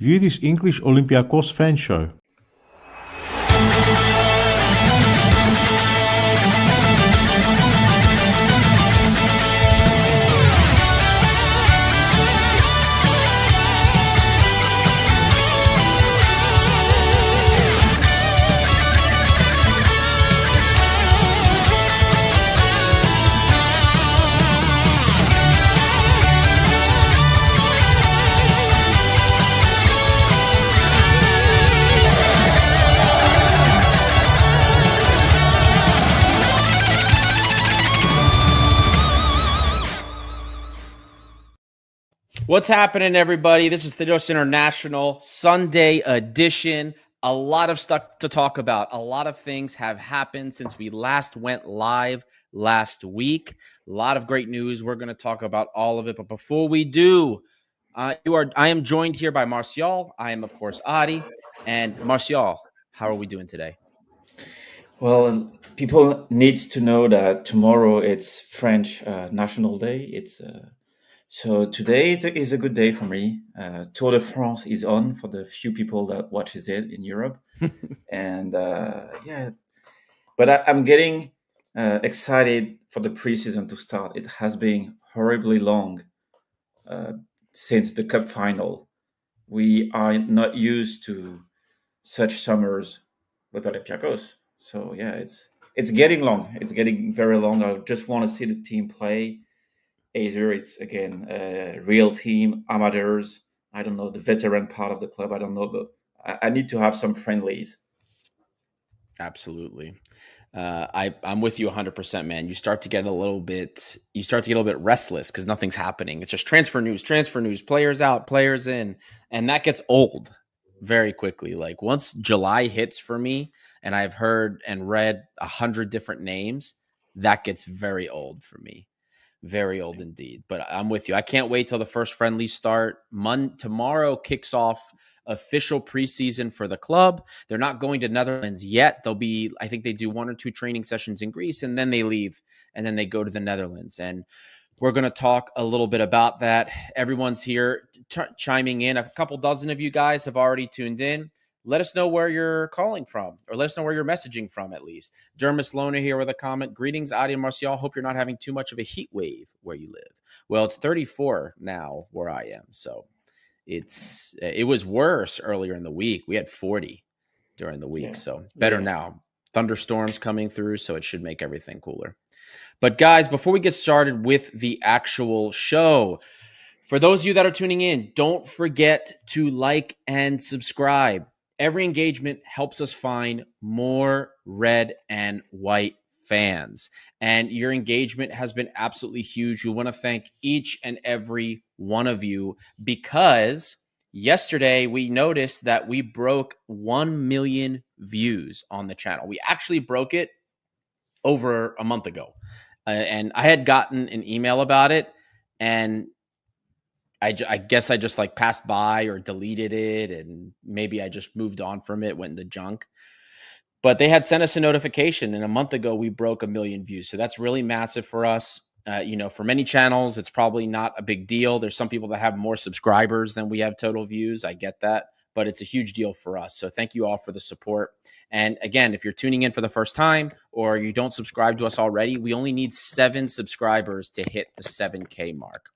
View this English Olympiacos fan show. What's happening, everybody? This is Thedos International Sunday edition. A lot of stuff to talk about. A lot of things have happened since we last went live last week. A lot of great news. We're going to talk about all of it. But before we do, I am joined here by Martial. I am, of course, Adi. And Martial, how are we doing today? Well, people need to know that tomorrow it's French National Day. So today is a good day for me. Tour de France is on for the few people that watches it in Europe, and but I'm getting excited for the preseason to start. It has been horribly long since the cup final. We are not used to such summers with Olympiacos. So yeah, it's getting long. It's getting very long. I just want to see the team play. Either it's again a real team, amateurs. I don't know the veteran part of the club. I don't know, but I need to have some friendlies. Absolutely. I'm with you 100%, man. You start to get a little bit restless because nothing's happening. It's just transfer news, players out, players in, and that gets old very quickly. Like once July hits for me, and I've heard and read 100 different names, that gets very old for me. Very old indeed. But I'm with you. I can't wait till the first friendlies start. Tomorrow kicks off official preseason for the club. They're not going to Netherlands yet. I think they do 1 or 2 training sessions in Greece, and then they leave, and then they go to the Netherlands. And we're going to talk a little bit about that. Everyone's here chiming in. A couple dozen of you guys have already tuned in. Let us know where you're calling from, or let us know where you're messaging from, at least. Dermis Lona here with a comment. Greetings, Adi and Martial. Hope you're not having too much of a heat wave where you live. Well, it's 34 now where I am, so it was worse earlier in the week. We had 40 during the week, so better now. Thunderstorms coming through, so it should make everything cooler. But guys, before we get started with the actual show, for those of you that are tuning in, don't forget to like and subscribe. Every engagement helps us find more red and white fans. And your engagement has been absolutely huge. We want to thank each and every one of you because yesterday we noticed that we broke 1 million views on the channel. We actually broke it over a month ago. And I had gotten an email about it, and I guess I just like passed by or deleted it, and maybe I just moved on from it, went in the junk. But they had sent us a notification, and a month ago we broke 1 million views. So that's really massive for us. For many channels, it's probably not a big deal. There's some people that have more subscribers than we have total views. I get that, but it's a huge deal for us. So thank you all for the support. And again, if you're tuning in for the first time or you don't subscribe to us already, we only need 7 subscribers to hit the 7K mark.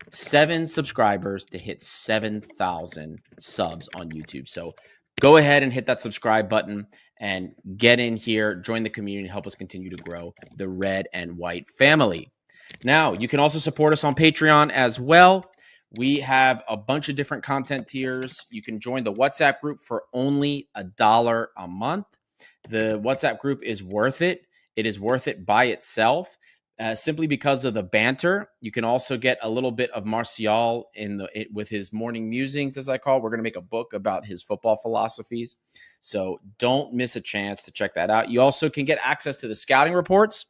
7 subscribers to hit 7,000 subs on YouTube. So go ahead and hit that subscribe button and get in here, join the community, help us continue to grow the red and white family. Now, you can also support us on Patreon as well. We have a bunch of different content tiers. You can join the WhatsApp group for only $1 a month. The WhatsApp group is worth it. It is worth it by itself. Simply because of the banter. You can also get a little bit of Martial with his morning musings, as I call it. We're going to make a book about his football philosophies. So don't miss a chance to check that out. You also can get access to the scouting reports.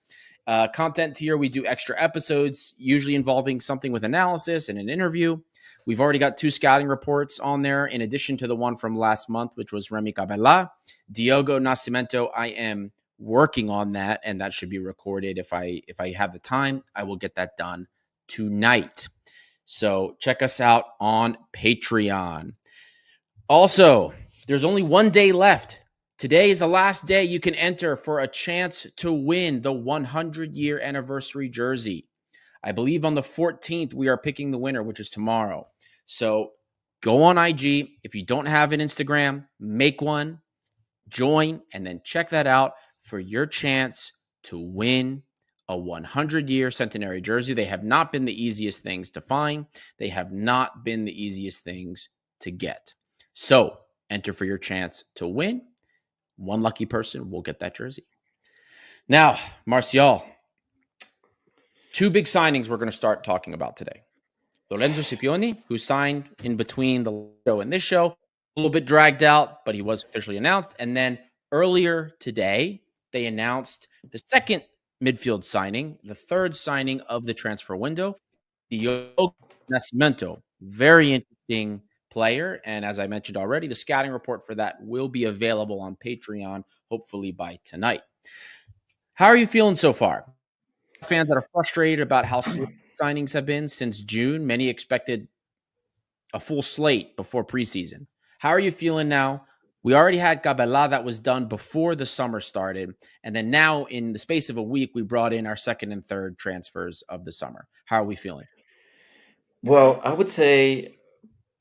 Content tier, we do extra episodes, usually involving something with analysis and an interview. We've already got 2 scouting reports on there, in addition to the one from last month, which was Remy Cabella. Diogo Nascimento, I am working on that, and that should be recorded. If I have the time, I will get that done tonight. So check us out on Patreon. Also, there's only 1 day left. Today is the last day you can enter for a chance to win the 100-year anniversary jersey. I believe on the 14th, we are picking the winner, which is tomorrow. So go on IG. If you don't have an Instagram, make one, join, and then check that out for your chance to win a 100-year centenary jersey. They have not been the easiest things to find. They have not been the easiest things to get. So enter for your chance to win. One lucky person will get that jersey. Now, Martial, two big signings we're going to start talking about today. Lorenzo Scipioni, who signed in between the show and this show, a little bit dragged out, but he was officially announced. And then earlier today, they announced the second midfield signing, the third signing of the transfer window, Diogo Nascimento. Very interesting player. And as I mentioned already, the scouting report for that will be available on Patreon, hopefully by tonight. How are you feeling so far? Fans that are frustrated about how slow signings have been since June. Many expected a full slate before preseason. How are you feeling now? We already had Cabela that was done before the summer started. And then now, in the space of a week, we brought in our second and third transfers of the summer. How are we feeling? Well, I would say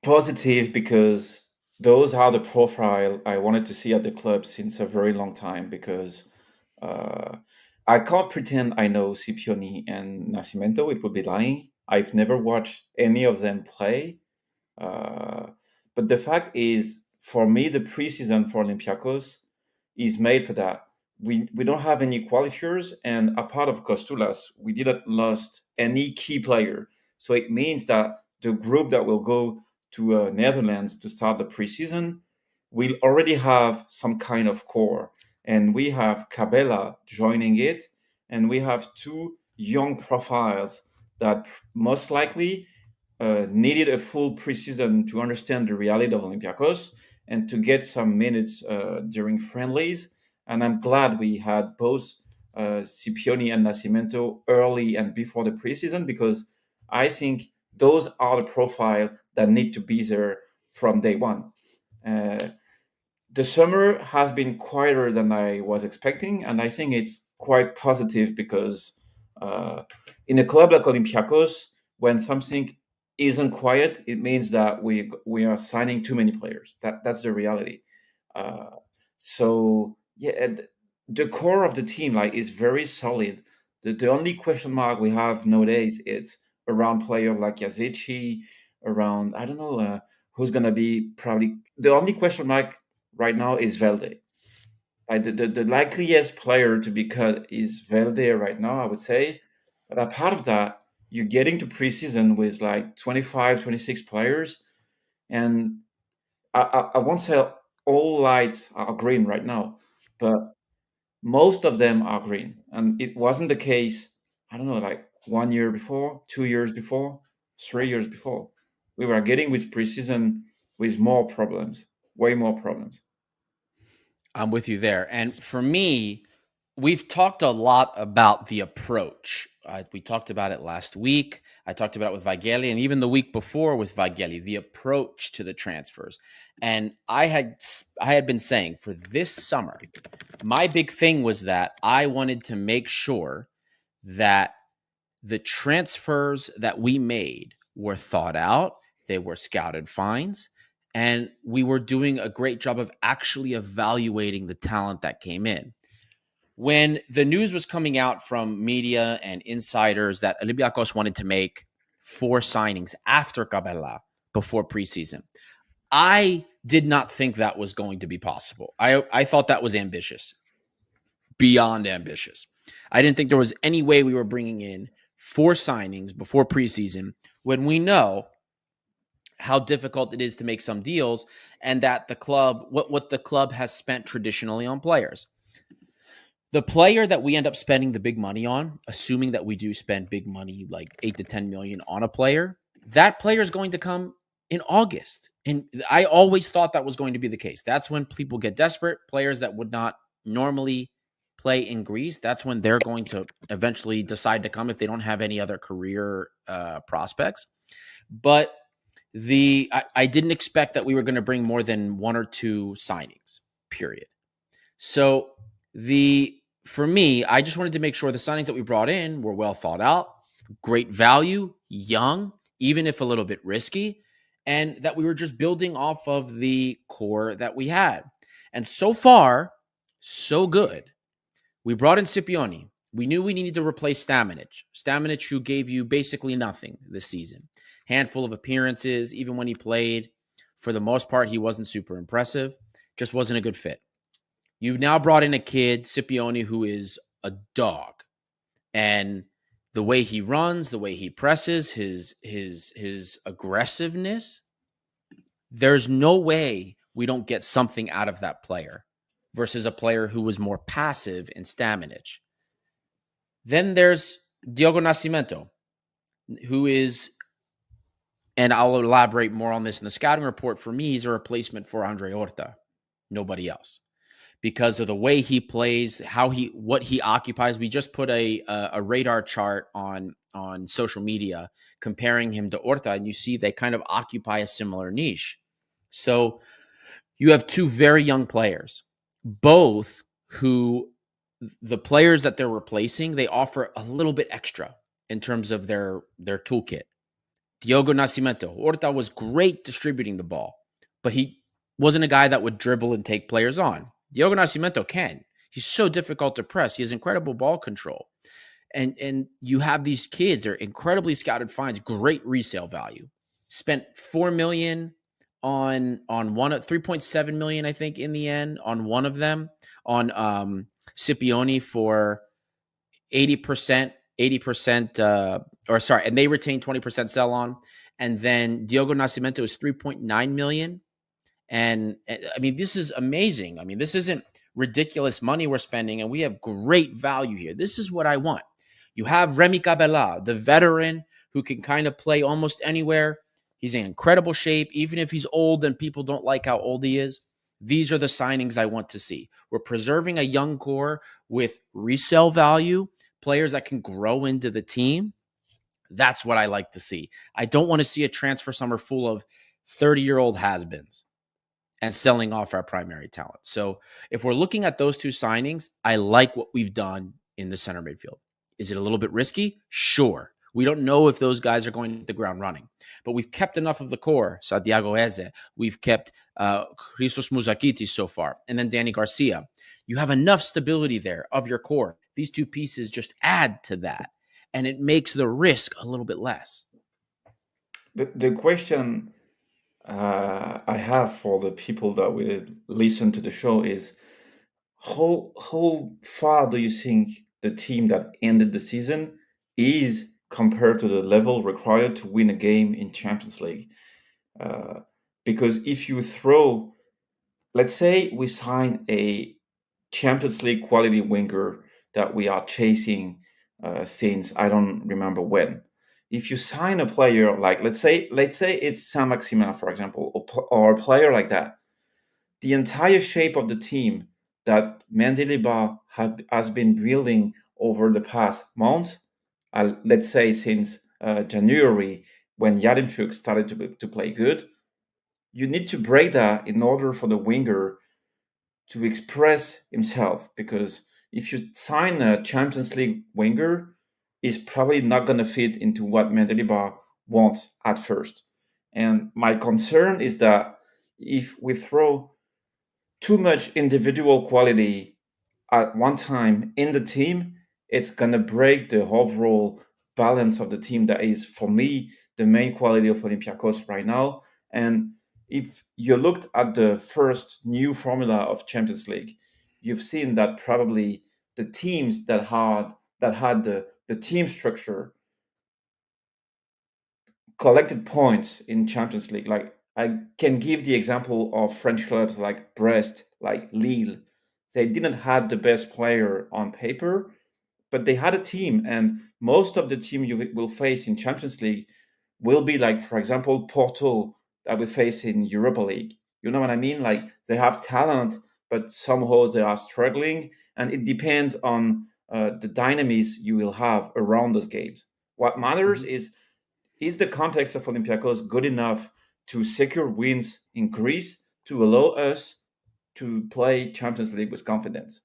positive because those are the profile I wanted to see at the club since a very long time. Because uh, I can't pretend I know Scipioni and Nascimento. It would be lying. I've never watched any of them play. Uh, but the fact is, for me, the preseason for Olympiacos is made for that. We don't have any qualifiers, and a part of Costulas, we didn't lost any key player. So it means that the group that will go to Netherlands to start the preseason will already have some kind of core, and we have Cabela joining it, and we have two young profiles that most likely needed a full preseason to understand the reality of Olympiacos and to get some minutes during friendlies. And I'm glad we had both Scipioni and Nascimento early and before the preseason, because I think those are the profile that need to be there from day one. Uh, the summer has been quieter than I was expecting, and I think it's quite positive because in a club like Olympiacos, when something isn't quiet, it means that we are signing too many players. That's the reality. Uh, so yeah, and the core of the team like is very solid. The only question mark we have nowadays is around players like Yazici, around I don't know who's gonna be probably the only question mark right now is Velde. Like the likeliest player to be cut is Velde right now, I would say. But a part of that, you're getting to preseason with like 25, 26 players. And I won't say all lights are green right now, but most of them are green. And it wasn't the case, I don't know, like 1 year before, 2 years before, 3 years before. We were getting with preseason with more problems, way more problems. I'm with you there. And for me, we've talked a lot about the approach. We talked about it last week. I talked about it with Vageli, and even the week before with Vageli, the approach to the transfers. And I had been saying for this summer, my big thing was that I wanted to make sure that the transfers that we made were thought out, they were scouted finds, and we were doing a great job of actually evaluating the talent that came in. When the news was coming out from media and insiders that Olympiacos wanted to make 4 signings after Cabela before preseason, I did not think that was going to be possible. I thought that was ambitious, beyond ambitious. I didn't think there was any way we were bringing in 4 signings before preseason when we know how difficult it is to make some deals and that the club, what the club has spent traditionally on players. The player that we end up spending the big money on, assuming that we do spend big money, like 8 to 10 million on a player, that player is going to come in August. And I always thought that was going to be the case. That's when people get desperate. Players that would not normally play in Greece, that's when they're going to eventually decide to come if they don't have any other career prospects. But I didn't expect that we were going to bring more than 1 or 2 signings, period. So for me, I just wanted to make sure the signings that we brought in were well thought out, great value, young, even if a little bit risky, and that we were just building off of the core that we had. And so far, so good. We brought in Scipione. We knew we needed to replace Stamenic. Stamenic, who gave you basically nothing this season. Handful of appearances, even when he played. For the most part, he wasn't super impressive. Just wasn't a good fit. You now brought in a kid, Scipione, who is a dog. And the way he runs, the way he presses, his aggressiveness, there's no way we don't get something out of that player versus a player who was more passive in Stamenic. Then there's Diogo Nascimento, who is, and I'll elaborate more on this in the scouting report, for me, he's a replacement for Andre Horta, nobody else. Because of the way he plays, what he occupies. We just put a radar chart on social media comparing him to Horta, and you see they kind of occupy a similar niche. So you have 2 very young players, both who the players that they're replacing, they offer a little bit extra in terms of their toolkit. Diogo Nascimento, Horta was great distributing the ball, but he wasn't a guy that would dribble and take players on. Diogo Nascimento can. He's so difficult to press. He has incredible ball control. And you have these kids, they're incredibly scouted finds, great resale value. Spent $4 million on one, 3.7 million, I think, in the end, on one of them, on Scipione for 80%, and they retain 20% sell on. And then Diogo Nascimento is 3.9 million. And I mean, this is amazing. I mean, this isn't ridiculous money we're spending, and we have great value here. This is what I want. You have Remy Cabella, the veteran who can kind of play almost anywhere. He's in incredible shape, even if he's old and people don't like how old he is. These are the signings I want to see. We're preserving a young core with resale value, players that can grow into the team. That's what I like to see. I don't want to see a transfer summer full of 30-year-old has-beens and selling off our primary talent. So if we're looking at those 2 signings, I like what we've done in the center midfield. Is it a little bit risky? Sure. We don't know if those guys are going to hit the ground running, but we've kept enough of the core. Santiago Eze, we've kept Christos Mouzakitis so far, and then Danny Garcia. You have enough stability there of your core. These 2 pieces just add to that, and it makes the risk a little bit less. The question I have for the people that will listen to the show is how far do you think the team that ended the season is compared to the level required to win a game in Champions League? Because if you throw, let's say we sign a Champions League quality winger that we are chasing since I don't remember when. If you sign a player like, let's say it's Saint-Maximin, for example, or a player like that, the entire shape of the team that Mendilibar has been building over the past month, let's say since January, when Yaremchuk started to play good, you need to break that in order for the winger to express himself. Because if you sign a Champions League winger, he's probably not going to fit into what Mendilibar wants at first. And my concern is that if we throw too much individual quality at one time in the team, it's going to break the overall balance of the team that is, for me, the main quality of Olympiacos right now. And if you looked at the first new formula of Champions League, you've seen that probably the teams that had the team structure collected points in Champions League. Like, I can give the example of French clubs like Brest, like Lille. They didn't have the best player on paper, but they had a team, and most of the team you will face in Champions League will be like, for example, Porto that we face in Europa League. You know what I mean? Like, they have talent, but somehow they are struggling, and it depends on the dynamics you will have around those games. What matters is the context of Olympiacos good enough to secure wins in Greece to allow us to play Champions League with confidence.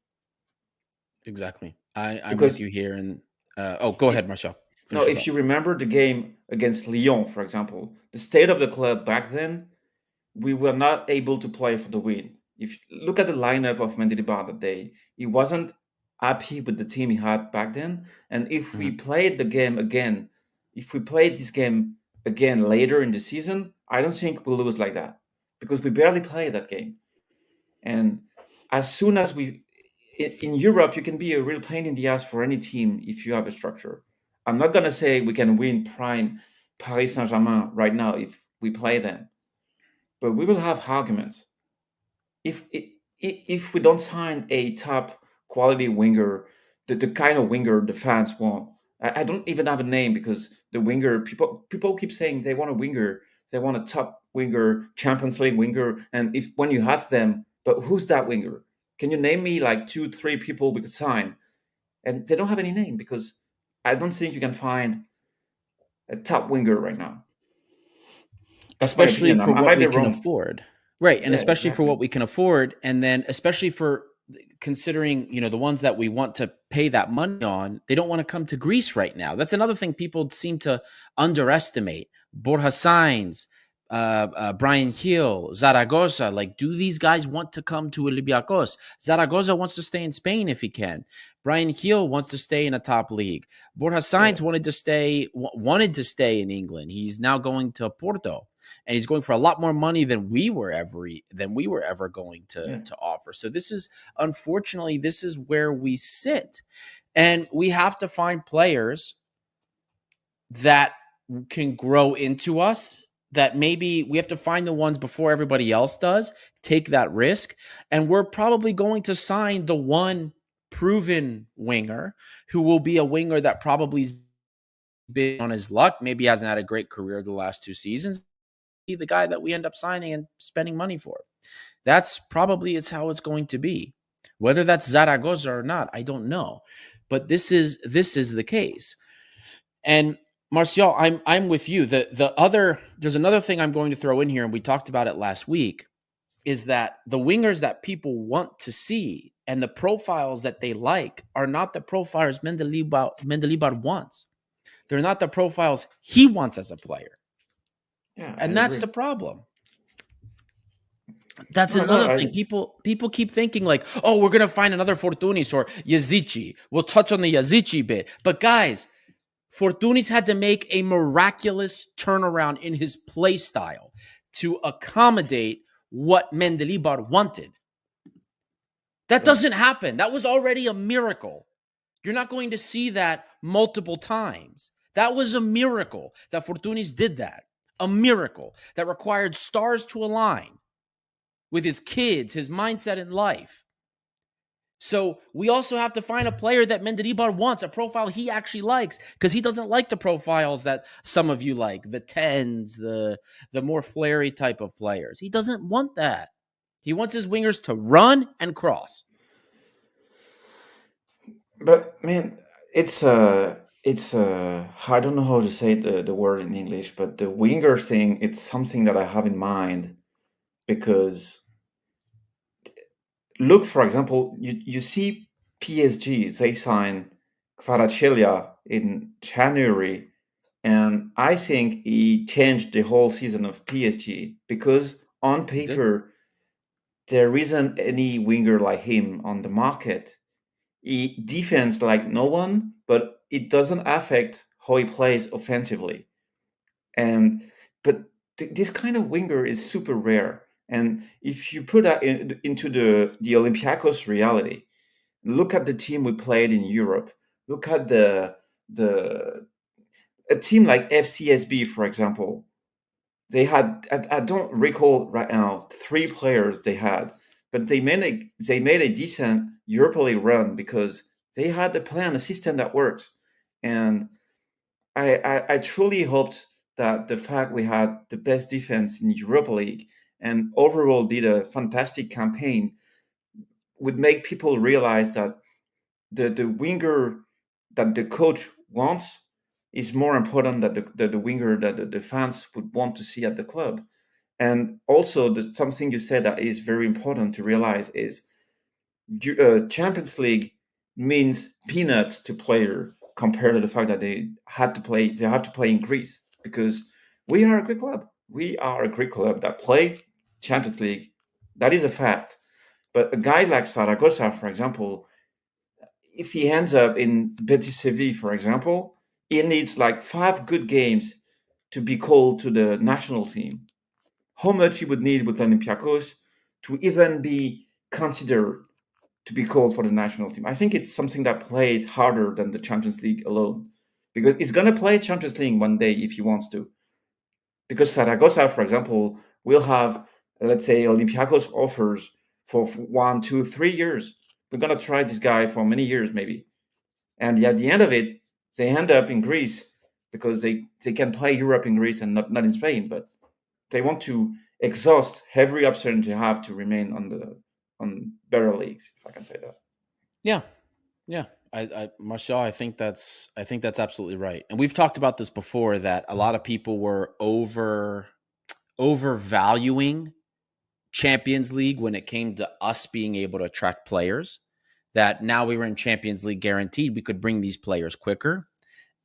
Exactly. I'm with Because you here. And go ahead, Marcel. no, Finish your if thought. you remember the game against Lyon, for example, the state of the club back then, we were not able to play for the win. If you look at the lineup of Mendilibar that day, he wasn't happy with the team he had back then. And if we Mhm. played the game again, if we played this game again later in the season, I don't think we'll lose like that because we barely played that game. And as soon as in Europe, you can be a real pain in the ass for any team if you have a structure. I'm not gonna say we can win prime Paris Saint-Germain right now if we play them, but we will have arguments. If we don't sign a top quality winger, the kind of winger the fans want, I don't even have a name because the winger people keep saying they want a winger, they want a top winger, Champions League winger, and if when you ask them, but who's that winger? Can you name me like 2, 3 people we could sign? And they don't have any name because I don't think you can find a top winger right now. That's my Especially opinion. for I what might be we can wrong. afford. Right. And Yeah, especially for exactly. what we can afford. And then especially for considering, the ones that we want to pay that money on, they don't want to come to Greece right now. That's another thing people seem to underestimate. Borja Sainz, Brian Hill, Zaragoza. Like, do these guys want to come to Olympiacos? Zaragoza wants to stay in Spain if he can. Brian Hill wants to stay in a top league. Borja Sainz Yeah. wanted to stay in England. He's now going to Porto, and he's going for a lot more money than we were ever going Yeah. to offer. So unfortunately, this is where we sit, and we have to find players that can grow into us. That maybe we have to find the ones before everybody else does, take that risk, and we're probably going to sign the one proven winger who will be a winger that probably's been on his luck, maybe hasn't had a great career the last 2 seasons, be the guy that we end up signing and spending money for. That's probably it's how it's going to be. Whether that's Zaragoza or not, I don't know. But this is the case. And Martial, I'm with you. There's another thing I'm going to throw in here, and we talked about it last week, is that the wingers that people want to see and the profiles that they like are not the profiles Mendilibar wants. They're not the profiles he wants as a player. Yeah, I And that's agree. the problem. That's No, another thing. People keep thinking like, oh, we're gonna find another Fortunis or Yazici. We'll touch on the Yazici bit. But guys, Fortunis had to make a miraculous turnaround in his play style to accommodate what Mendilibar wanted. That doesn't happen. That was already a miracle. You're not going to see that multiple times. That was a miracle that Fortunis did that. A miracle that required stars to align with his kids, his mindset in life. So we also have to find a player that Mendilibar wants, a profile he actually likes, because he doesn't like the profiles that some of you like, the 10s, the more flary type of players. He doesn't want that. He wants his wingers to run and cross. But man, it's I don't know how to say the word in English, but the winger thing, it's something that I have in mind because look, for example, you see PSG, they sign Kvaratskhelia in January, and I think he changed the whole season of PSG because on paper there isn't any winger like him on the market. He defends like no one, but it doesn't affect how he plays offensively. And but this kind of winger is super rare. And if you put that into the Olympiacos reality, look at the team we played in Europe. Look at the a team like FCSB, for example. They had I don't recall right now 3 players they had, but they made a decent Europa League run because they had a plan, a system that works. And I truly hoped that the fact we had the best defense in Europa League and overall did a fantastic campaign would make people realize that the winger that the coach wants is more important than the winger that the fans would want to see at the club. And also, something you said that is very important to realize is Champions League means peanuts to player compared to the fact that they have to play in Greece, because we are a Greek club. We are a Greek club that plays Champions League. That is a fact. But a guy like Saragossa, for example, if he ends up in Betis Seville, for example, he needs like 5 good games to be called to the national team. How much he would need with Olympiacos to even be considered to be called for the national team? I think it's something that plays harder than the Champions League alone, because he's going to play Champions League one day if he wants to. Because Saragossa, for example, will have, let's say, Olympiacos offers for 1, 2, 3 years. We're going to try this guy for many years, maybe. And at the end of it, they end up in Greece because they can play Europe in Greece and not in Spain. But they want to exhaust every option they have to remain on better leagues, if I can say that. Yeah. Martial, I think that's absolutely right. And we've talked about this before, that a lot of people were overvaluing Champions League when it came to us being able to attract players. That now we were in Champions League guaranteed, we could bring these players quicker.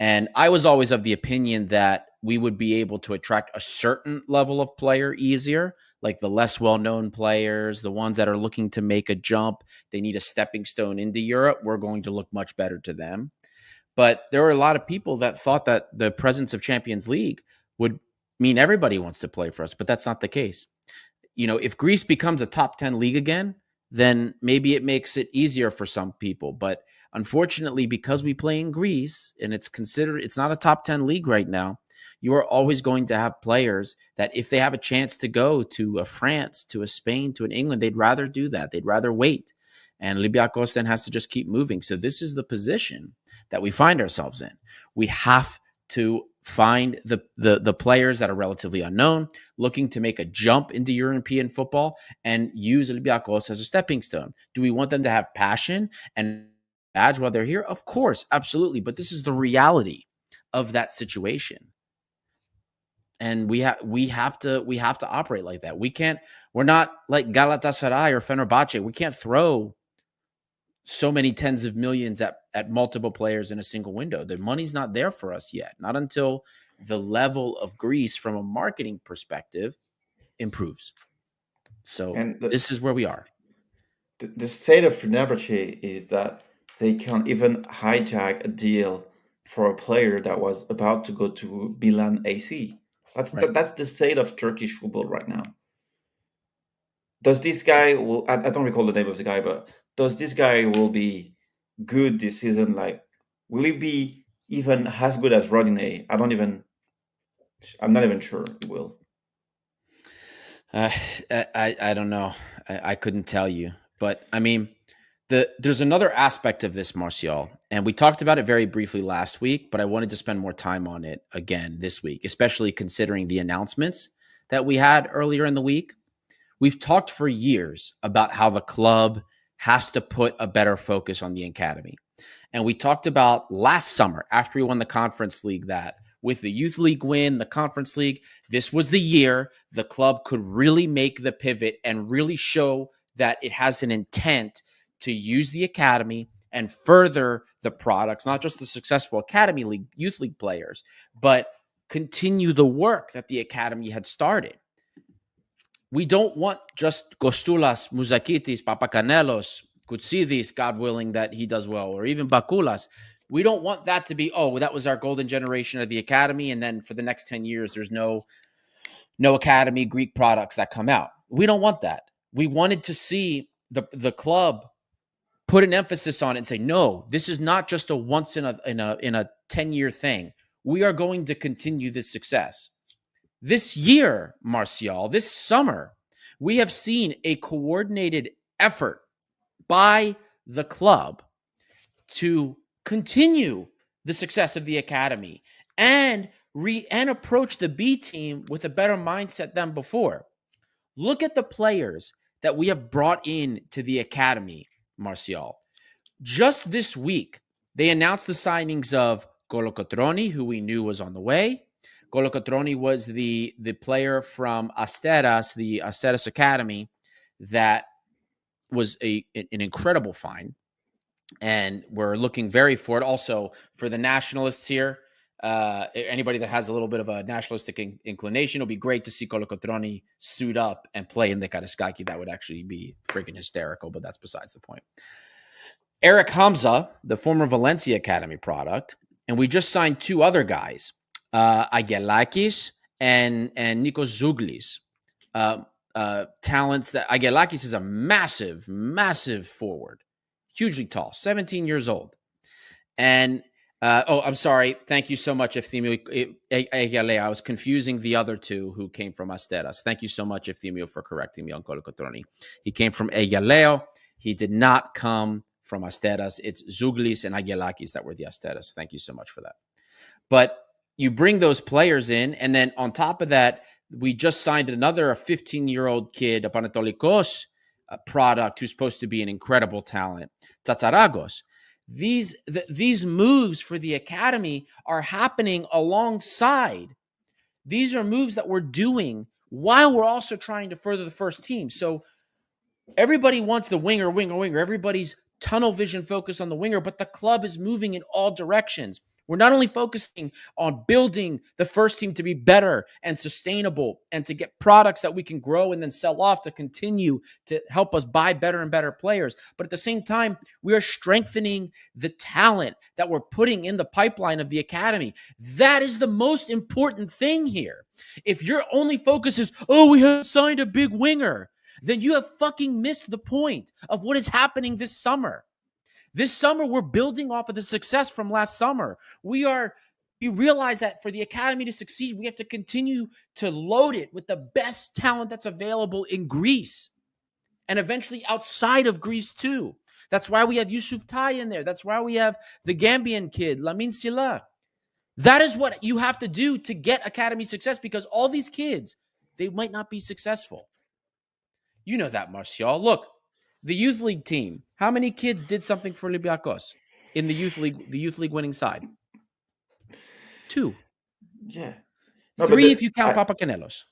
And I was always of the opinion that we would be able to attract a certain level of player easier, like the less well-known players, the ones that are looking to make a jump. They need a stepping stone into Europe. We're going to look much better to them. But there were a lot of people that thought that the presence of Champions League would mean everybody wants to play for us, but that's not the case. If Greece becomes a top 10 league again, then maybe it makes it easier for some people. But unfortunately, because we play in Greece and it's not a top 10 league right now, you are always going to have players that if they have a chance to go to a France, to a Spain, to an England, they'd rather do that. They'd rather wait. And Olympiacos then has to just keep moving. So this is the position that we find ourselves in. We have to find the players that are relatively unknown, looking to make a jump into European football, and use Olympiacos as a stepping stone. Do we want them to have passion and badge while they're here? Of course, absolutely. But this is the reality of that situation. And we have to operate like that. We're not like Galatasaray or Fenerbahce. We can't throw so many tens of millions at multiple players in a single window. The money's not there for us yet. Not until the level of Greece from a marketing perspective improves. So this is where we are. The state of Fenerbahce is that they can't even hijack a deal for a player that was about to go to Milan AC. That's the state of Turkish football right now. Does this guy I don't recall the name of the guy, but does this guy will be good this season? Like, will he be even as good as Rodinei? I'm not even sure he will. I don't know. I couldn't tell you. But I mean, there's another aspect of this, Martial, and we talked about it very briefly last week, but I wanted to spend more time on it again this week, especially considering the announcements that we had earlier in the week. We've talked for years about how the club has to put a better focus on the academy. And we talked about last summer, after we won the Conference League, that with the Youth League win, the Conference League, this was the year the club could really make the pivot and really show that it has an intent to use the academy and further the products, not just the successful Academy League, Youth League players, but continue the work that the academy had started. We don't want just Kostulas, Muzakitis, Papakanelos, Koutsidis, God willing that he does well, or even Bakulas. We don't want that to be, that was our golden generation of the academy, and then for the next 10 years, there's no academy Greek products that come out. We don't want that. We wanted to see the club put an emphasis on it and say, no, this is not just a once in a 10-year thing. We are going to continue this success. This year, Martial, this summer, we have seen a coordinated effort by the club to continue the success of the academy and approach the B team with a better mindset than before. Look at the players that we have brought in to the academy, Martial. Just this week, they announced the signings of Kolokotroni, who we knew was on the way, Colocotroni was the player from Asteras, the Asteras Academy, that was an incredible find. And we're looking very forward. Also, for the nationalists here, anybody that has a little bit of a nationalistic inclination, it'll be great to see Colocotroni suit up and play in the Karaiskaki. That would actually be freaking hysterical, but that's besides the point. Eric Hamza, the former Valencia Academy product, and we just signed two other guys, Agelakis and Nikos Zouglis. Talents that Agelakis is a massive, massive forward, hugely tall, 17 years old. And I'm sorry. Thank you so much, Efthymio. I was confusing the other two who came from Asteras. Thank you so much, Efthymio, for correcting me on Colocotroni. He came from Egaleo. He did not come from Asteras. It's Zouglis and Agelakis that were the Asteras. Thank you so much for that. But you bring those players in, and then on top of that, we just signed another 15-year-old kid, a Olympiacos product, who's supposed to be an incredible talent, Tsatsaragos. These moves for the academy are happening alongside. These are moves that we're doing while we're also trying to further the first team. So everybody wants the winger. Everybody's tunnel vision focused on the winger, but the club is moving in all directions. We're not only focusing on building the first team to be better and sustainable and to get products that we can grow and then sell off to continue to help us buy better and better players. But at the same time, we are strengthening the talent that we're putting in the pipeline of the academy. That is the most important thing here. If your only focus is, we have signed a big winger, then you have fucking missed the point of what is happening this summer. This summer, we're building off of the success from last summer. We realize that for the academy to succeed, we have to continue to load it with the best talent that's available in Greece and eventually outside of Greece too. That's why we have Yusuf Tai in there. That's why we have the Gambian kid, Lamine Silla. That is what you have to do to get academy success, because all these kids, they might not be successful. You know that, Martial. Look, the youth league team, how many kids did something for Olympiacos in the youth league winning side? 2. Yeah. 3 if you count Papacanelos.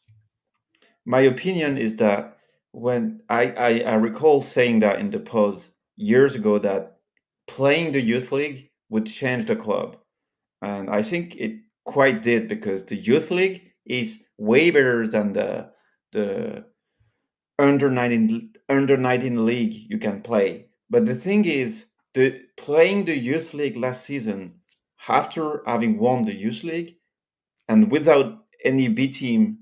My opinion is that when I recall saying that in the post years ago, that playing the youth league would change the club. And I think it quite did, because the youth league is way better than the under 19 league you can play. But the thing is, playing the youth league last season, after having won the youth league and without any B team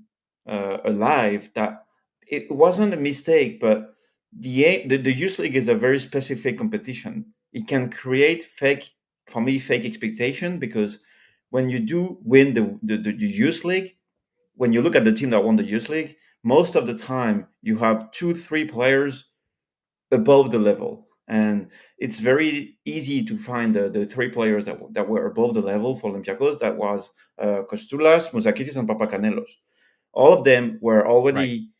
alive, that it wasn't a mistake. But the youth league is a very specific competition. It can create fake expectation, because when you do win the youth league, when you look at the team that won the youth league, most of the time you have 2-3 players above the level, and it's very easy to find the 3 players that were above the level for Olympiacos. That was Kostoulas, Moussakitis, and Papacanelos. All of them were already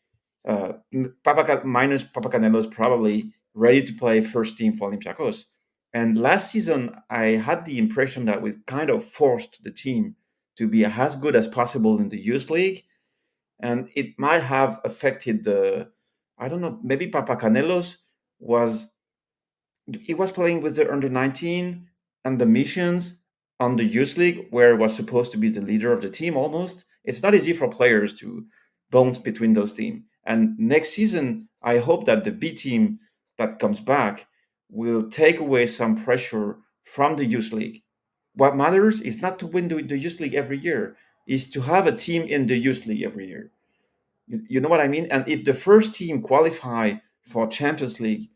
minus Papacanelos, probably ready to play first team for Olympiacos. And last season, I had the impression that we kind of forced the team to be as good as possible in the youth league. And it might have affected I don't know, maybe Papacanelos was playing with the under 19 and the missions on the youth league, where he was supposed to be the leader of the team almost. It's not easy for players to bounce between those teams. And next season, I hope that the B team that comes back will take away some pressure from the youth league. What matters is not to win the youth league every year, is to have a team in the youth league every year. You know what I mean? And if the first team qualify for Champions League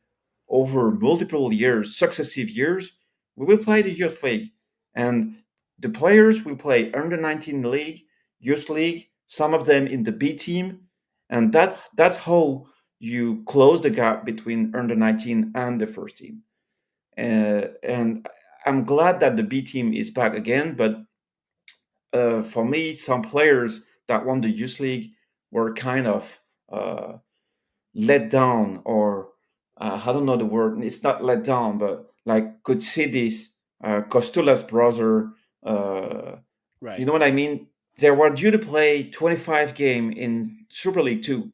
over multiple years, successive years, we will play the youth league. And the players will play under 19 league, youth league, some of them in the B team. And that's how you close the gap between under 19 and the first team. And I'm glad that the B team is back again, but for me, some players that won the youth league were kind of let down, or I don't know the word. It's not let down, but like Koutsidis, Kostoulas' brother. Right. You know what I mean? they were due to play 25 game in Super League 2.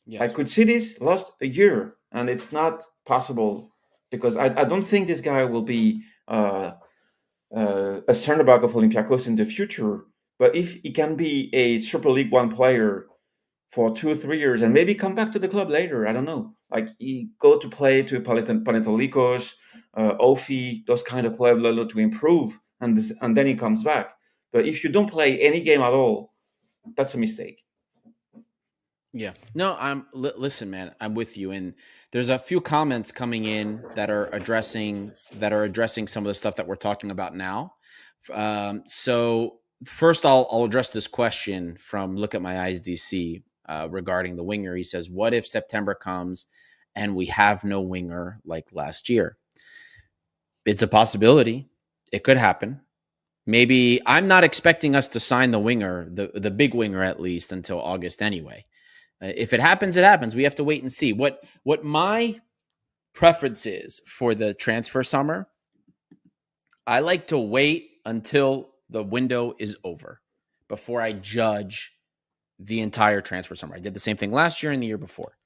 Yes. I could see this lost a year, and it's not possible because I don't think this guy will be a center back of Olympiacos in the future. But if he can be a Super League 1 player for 2 or 3 years and maybe come back to the club later, I don't know. Like he go to play to Panathinaikos, Ofi, those kind of club level to improve, and then he comes back. But if you don't play any game at all, that's a mistake. Yeah. No, listen, man, I'm with you. And there's a few comments coming in that are addressing some of the stuff that we're talking about now. So first I'll address this question from Look at My Eyes DC regarding the winger. He says, what if September comes and we have no winger like last year? It's a possibility. It could happen. Maybe I'm not expecting us to sign the winger, the big winger at least, until August anyway. If it happens, it happens. We have to wait and see. What my preference is for the transfer summer, I like to wait until the window is over before I judge the entire transfer summer. I did the same thing last year and the year before.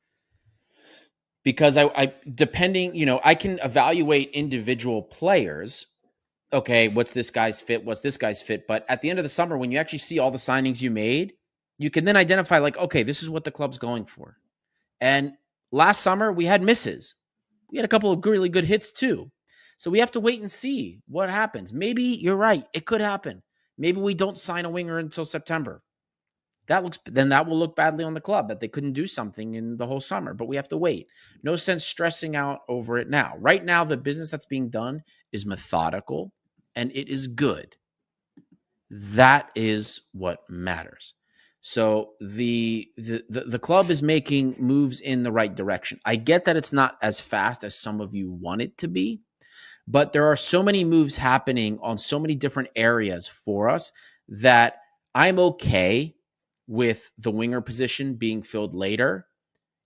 Because I depending, I can evaluate individual players. Okay, what's this guy's fit? What's this guy's fit? But at the end of the summer, when you actually see all the signings you made, you can then identify like, okay, this is what the club's going for. And last summer, we had misses. We had a couple of really good hits too. So we have to wait and see what happens. Maybe you're right. It could happen. Maybe we don't sign a winger until September. That will look badly on the club that they couldn't do something in the whole summer, but we have to wait. No sense stressing out over it now. Right now, the business that's being done is methodical and it is good. That is what matters. So the club is making moves in the right direction. I get that it's not as fast as some of you want it to be, but there are so many moves happening on so many different areas for us that I'm okay with the winger position being filled later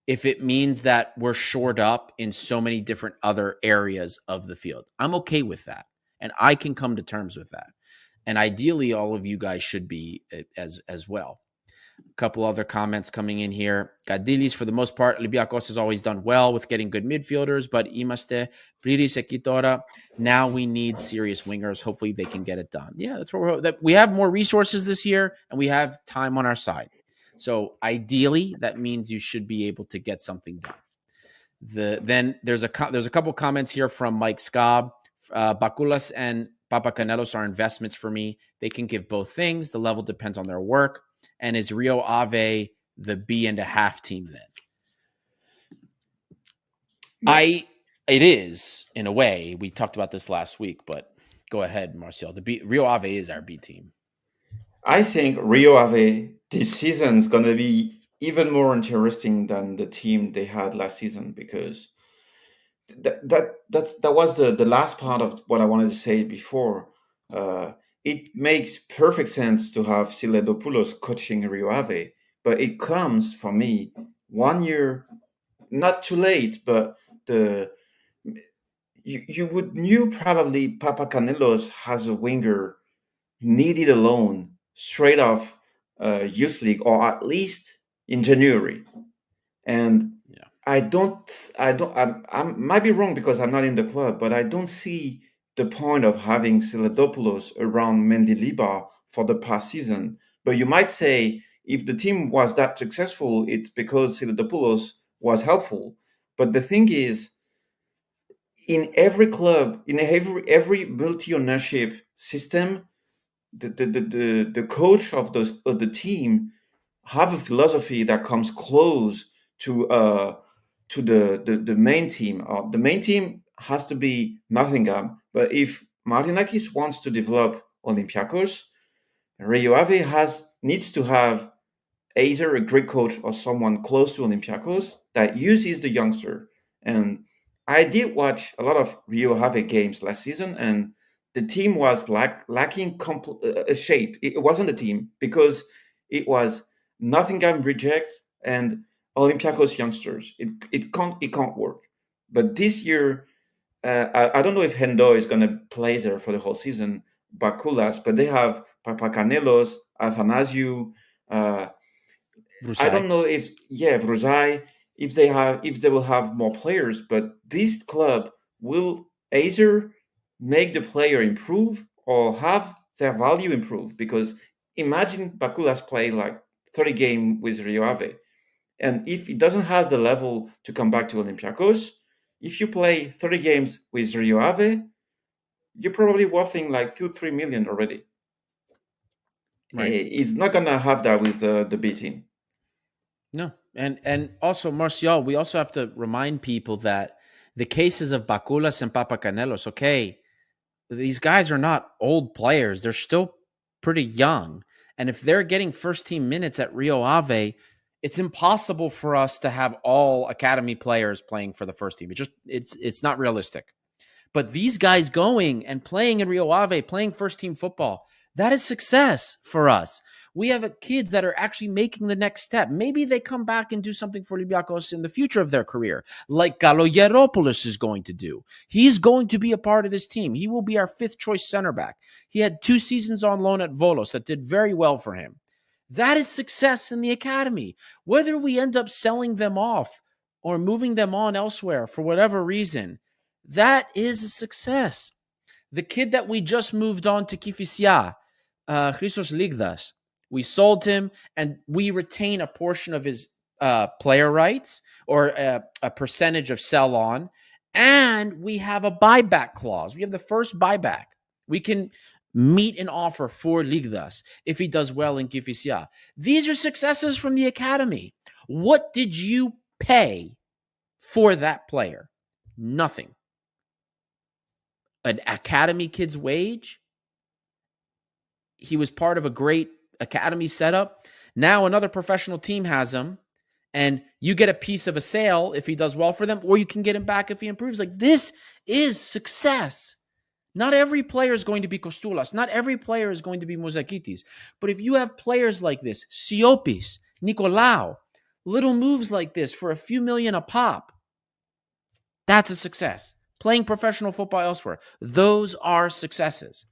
if it means that we're shored up in so many different other areas of the field. I'm okay with that, and I can come to terms with that. And ideally, all of you guys should be as well. A couple other comments coming in here. Gadilis, for the most part, Olympiacos has always done well with getting good midfielders, but Imaste, Priris, Ekitora, now we need serious wingers. Hopefully they can get it done. Yeah, that's what we have more resources this year, and we have time on our side. So ideally, that means you should be able to get something done. Then there's a couple comments here from Mike Scobb. Bakulas and Papacanelos are investments for me. They can give both things. The level depends on their work. And is Rio Ave the B.5 team then? Yeah. It is, in a way. We talked about this last week, but go ahead, Marcel. Rio Ave is our B team. I think Rio Ave this season is going to be even more interesting than the team they had last season, because that was the last part of what I wanted to say before. It makes perfect sense to have Siledopoulos coaching Rio Ave, but it comes for me 1 year, not too late, but you would knew probably Papacanelos has a winger needed a loan straight off youth league, or at least in January. And yeah. I might be wrong because I'm not in the club, but I don't see the point of having Siledopoulos around Mendilibar for the past season. But you might say if the team was that successful, it's because Siledopoulos was helpful. But the thing is, in every club, in every multi-ownership system, the coach of the team have a philosophy that comes close to the main team. The main team has to be Nottingham, but if Martinakis wants to develop Olympiacos, Rio Ave needs to have either a great coach or someone close to Olympiacos that uses the youngster. And I did watch a lot of Rio Ave games last season, and the team was lacking a shape. It wasn't a team because it was Nottingham rejects and Olympiacos youngsters. It can't work. But this year, I don't know if Hendo is going to play there for the whole season, Bakulas, but they have Papacanelos, Athanasiu. Uh, I Vrusai. don't know if Vruzai, if they will have more players, but this club will either make the player improve or have their value improve. Because imagine Bakulas play like 30 game with Rio Ave, and if it doesn't have the level to come back to Olympiacos, if you play 30 games with Rio Ave, you're probably worthing like 2-3 million already. Right. It's not gonna have that with the B team. No. And also, Martial, we also have to remind people that the cases of Baculas and Papacanelos, okay, these guys are not old players. They're still pretty young. And if they're getting first team minutes at Rio Ave, it's impossible for us to have all academy players playing for the first team. It's not realistic. But these guys going and playing in Rio Ave, playing first team football, that is success for us. We have kids that are actually making the next step. Maybe they come back and do something for Olympiacos in the future of their career, like Galoyeropoulos is going to do. He's going to be a part of this team. He will be our fifth choice center back. He had 2 seasons on loan at Volos that did very well for him. That is success in the academy. Whether we end up selling them off or moving them on elsewhere for whatever reason, that is a success. The kid that we just moved on to Kifisia, Christos Ligdas, we sold him and we retain a portion of his player rights or a percentage of sell on. And we have a buyback clause. We have the first buyback. We can meet an offer for Ligdas if he does well in Kifisia. These are successes from the academy. What did you pay for that player? Nothing. An academy kid's wage. He was part of a great academy setup. Now another professional team has him, and you get a piece of a sale if he does well for them, or you can get him back if he improves. Like, this is success. Not every player is going to be Kostulas. Not every player is going to be Mozakitis. But if you have players like this, Siopis, Nicolau, little moves like this for a few million a pop, that's a success. Playing professional football elsewhere, those are successes.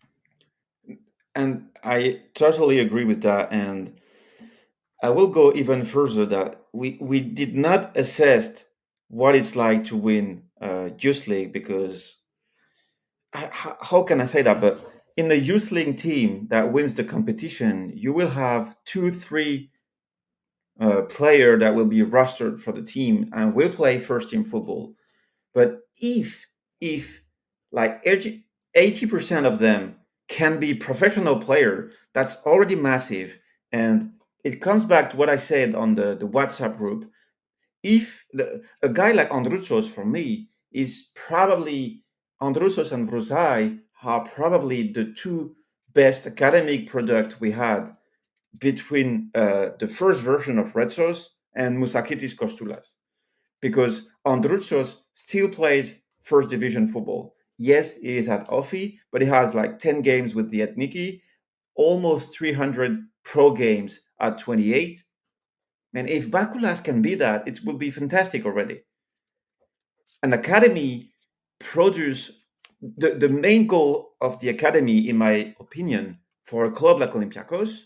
And I totally agree with that. And I will go even further that we did not assess what it's like to win Youth League, because how can I say that? But in the Youth League team that wins the competition, you will have 2-3 player that will be rostered for the team and will play first team football. But if like 80% of them can be professional player, that's already massive. And it comes back to what I said on the WhatsApp group. If a guy like Androutsos, for me, is probably Androutsos and Bruzai are probably the 2 best academic product we had between the first version of Red Sauce and Musakitis Kostulas, because Androutsos still plays first division football. Yes, he is at Offi, but he has like 10 games with the Ethniki, almost 300 pro games at 28. And if Bakulas can be that, it will be fantastic already. An academy produce the main goal of the academy, in my opinion, for a club like Olympiacos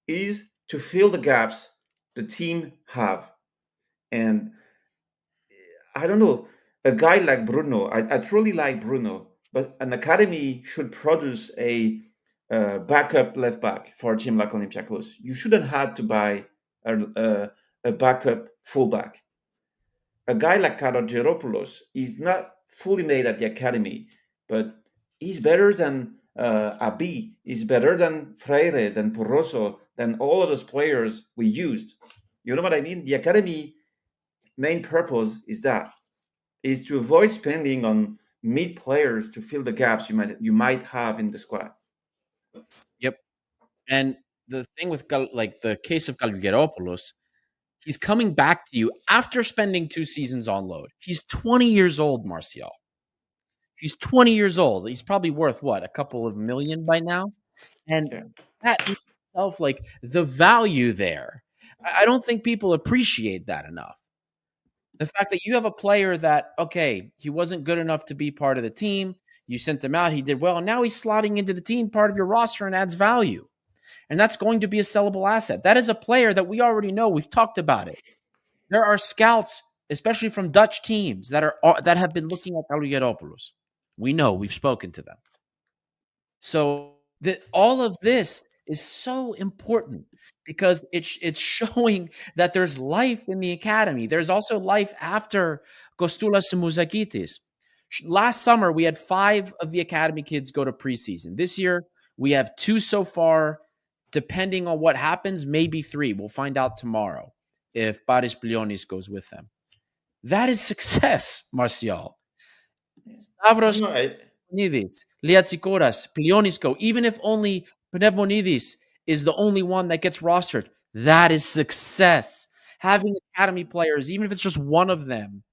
is to fill the gaps the team have. And I don't know, a guy like Bruno, I truly like Bruno, but an academy should produce a backup left back for a team like Olympiacos. You shouldn't have to buy a backup fullback. A guy like Karageropoulos is not fully made at the academy, but he's better than Abi, he's better than Freire, than Porroso, than all of those players we used. You know what I mean? The academy main purpose is to avoid spending on mid players to fill the gaps you might have in the squad. Yep. And the thing with like the case of Galgeropoulos, he's coming back to you after spending 2 seasons on loan. He's 20 years old, Martial. He's 20 years old. He's probably worth what, a couple of million by now? And Yeah. that in itself, like the value there, I don't think people appreciate that enough. The fact that you have a player that, okay, he wasn't good enough to be part of the team. You sent him out. He did well. And now he's slotting into the team, part of your roster, and adds value. And that's going to be a sellable asset. That is a player that we already know. We've talked about it. There are scouts, especially from Dutch teams, that have been looking at Kalogeropoulos. We know. We've spoken to them. So all of this is so important because it's showing that there's life in the academy. There's also life after Kostulas and Muzakitis. Last summer, we had 5 of the academy kids go to preseason. This year, we have 2 so far. Depending on what happens, maybe 3. We'll find out tomorrow if Paris Blionis goes with them. That is success, Martial. Stavros Pneumonides, Liatsikoras, Plionisko, even if only Pneumonides is the only one that gets rostered, that is success. Having academy players, even if it's just one of them,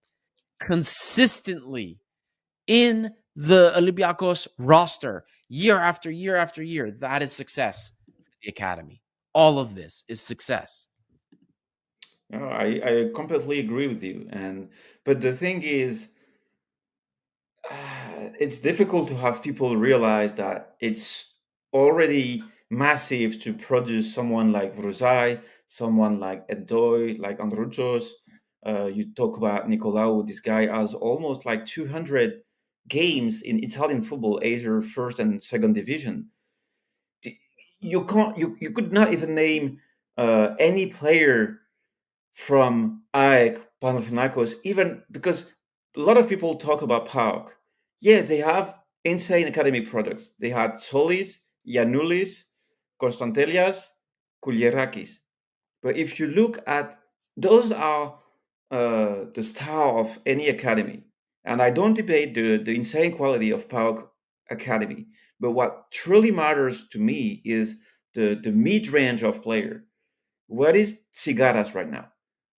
consistently in the Olympiacos roster year after year after year, that is success for the academy. All of this is success. No, I completely agree with you. But the thing is, it's difficult to have people realize that it's already massive to produce someone like Vruzai, someone like Edoy, like Androuchos. You talk about Nicolaou. This guy has almost like 200 games in Italian football, either first and second division. You can't. You could not even name any player from AEK, Panathinaikos, even because a lot of people talk about PAOK. Yeah, they have insane academic products. They had Solis, Yanoulis, Konstantelias, Kouliarakis. But if you look at those are the star of any academy. And I don't debate the insane quality of PAOK Academy. But what truly matters to me is the mid-range of player. Where is Tsigaras right now?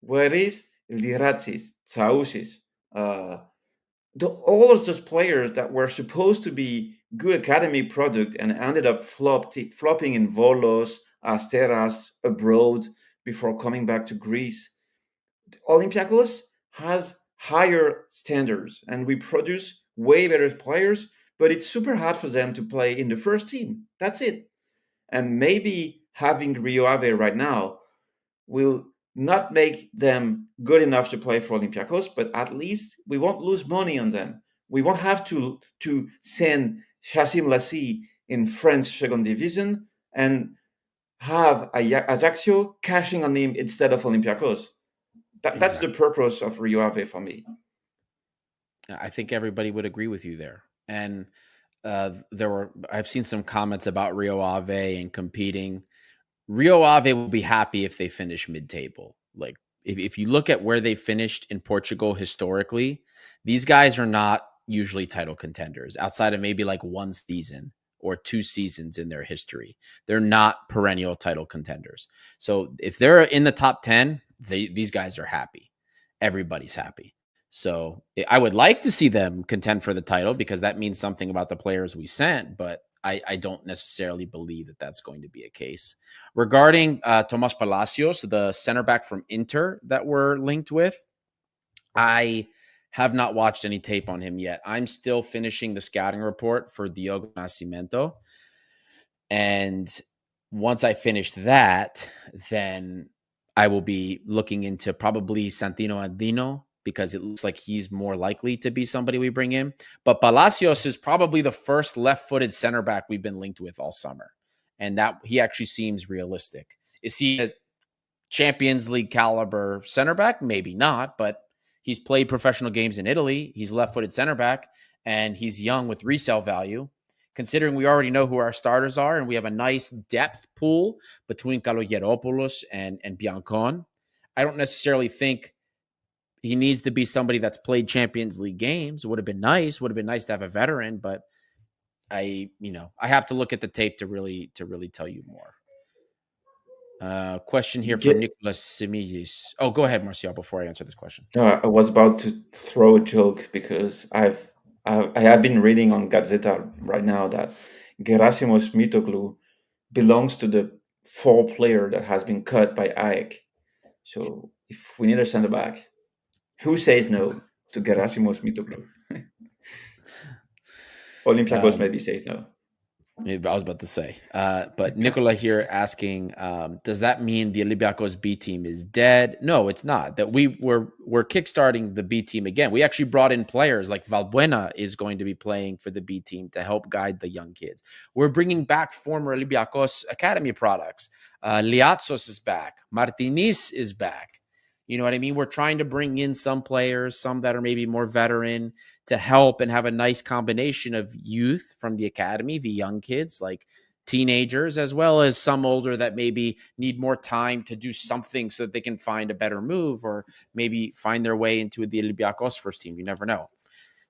Where is Liratsis, Tsaousis? All of those players that were supposed to be good academy product and ended up flopping in Volos, Asteras, abroad before coming back to Greece. Olympiacos has higher standards and we produce way better players, but it's super hard for them to play in the first team. That's it. And maybe having Rio Ave right now will not make them good enough to play for Olympiacos, but at least we won't lose money on them. We won't have to send Chassim Lassi in French second division and have Ajaccio cashing on him instead of Olympiacos. That's the purpose of Rio Ave for me. I think everybody would agree with you there. And I've seen some comments about Rio Ave and competing. Rio Ave will be happy if they finish mid-table. Like if you look at where they finished in Portugal historically, these guys are not usually title contenders outside of maybe like 1 season or 2 seasons in their history. They're not perennial title contenders. So if they're in the top 10, these guys are happy. Everybody's happy. So I would like to see them contend for the title because that means something about the players we sent, but I don't necessarily believe that that's going to be a case. Regarding Tomas Palacios, the center back from Inter that we're linked with, I have not watched any tape on him yet. I'm still finishing the scouting report for Diogo Nascimento. And once I finish that, then I will be looking into probably Santino Andino because it looks like he's more likely to be somebody we bring in. But Palacios is probably the first left-footed center back we've been linked with all summer. And that he actually seems realistic. Is he a Champions League caliber center back? Maybe not, but he's played professional games in Italy. He's left-footed center back, and he's young with resale value. Considering we already know who our starters are, and we have a nice depth pool between Kalogeropoulos and Biancon, I don't necessarily think he needs to be somebody that's played Champions League games. It would have been nice. Would have been nice to have a veteran, but I have to look at the tape to really tell you more. Question here from Nicolas Semillis. Oh, go ahead, Martial, before I answer this question. No, I was about to throw a joke because I have been reading on Gazzetta right now that Gerasimos Mitoglu belongs to the 4 player that has been cut by AEK. So if we need a center back, who says no to Gerasimos Mitoglu? Olympiacos maybe says no. I was about to say, but Nicola here asking, does that mean the Olympiacos B team is dead? No, it's not. That we're kickstarting the B team again. We actually brought in players like Valbuena is going to be playing for the B team to help guide the young kids. We're bringing back former Olympiacos academy products. Liatzos is back. Martinez is back. You know what I mean? We're trying to bring in some players, some that are maybe more veteran, to help and have a nice combination of youth from the academy, the young kids, like teenagers, as well as some older that maybe need more time to do something so that they can find a better move or maybe find their way into the Olympiacos first team. You never know.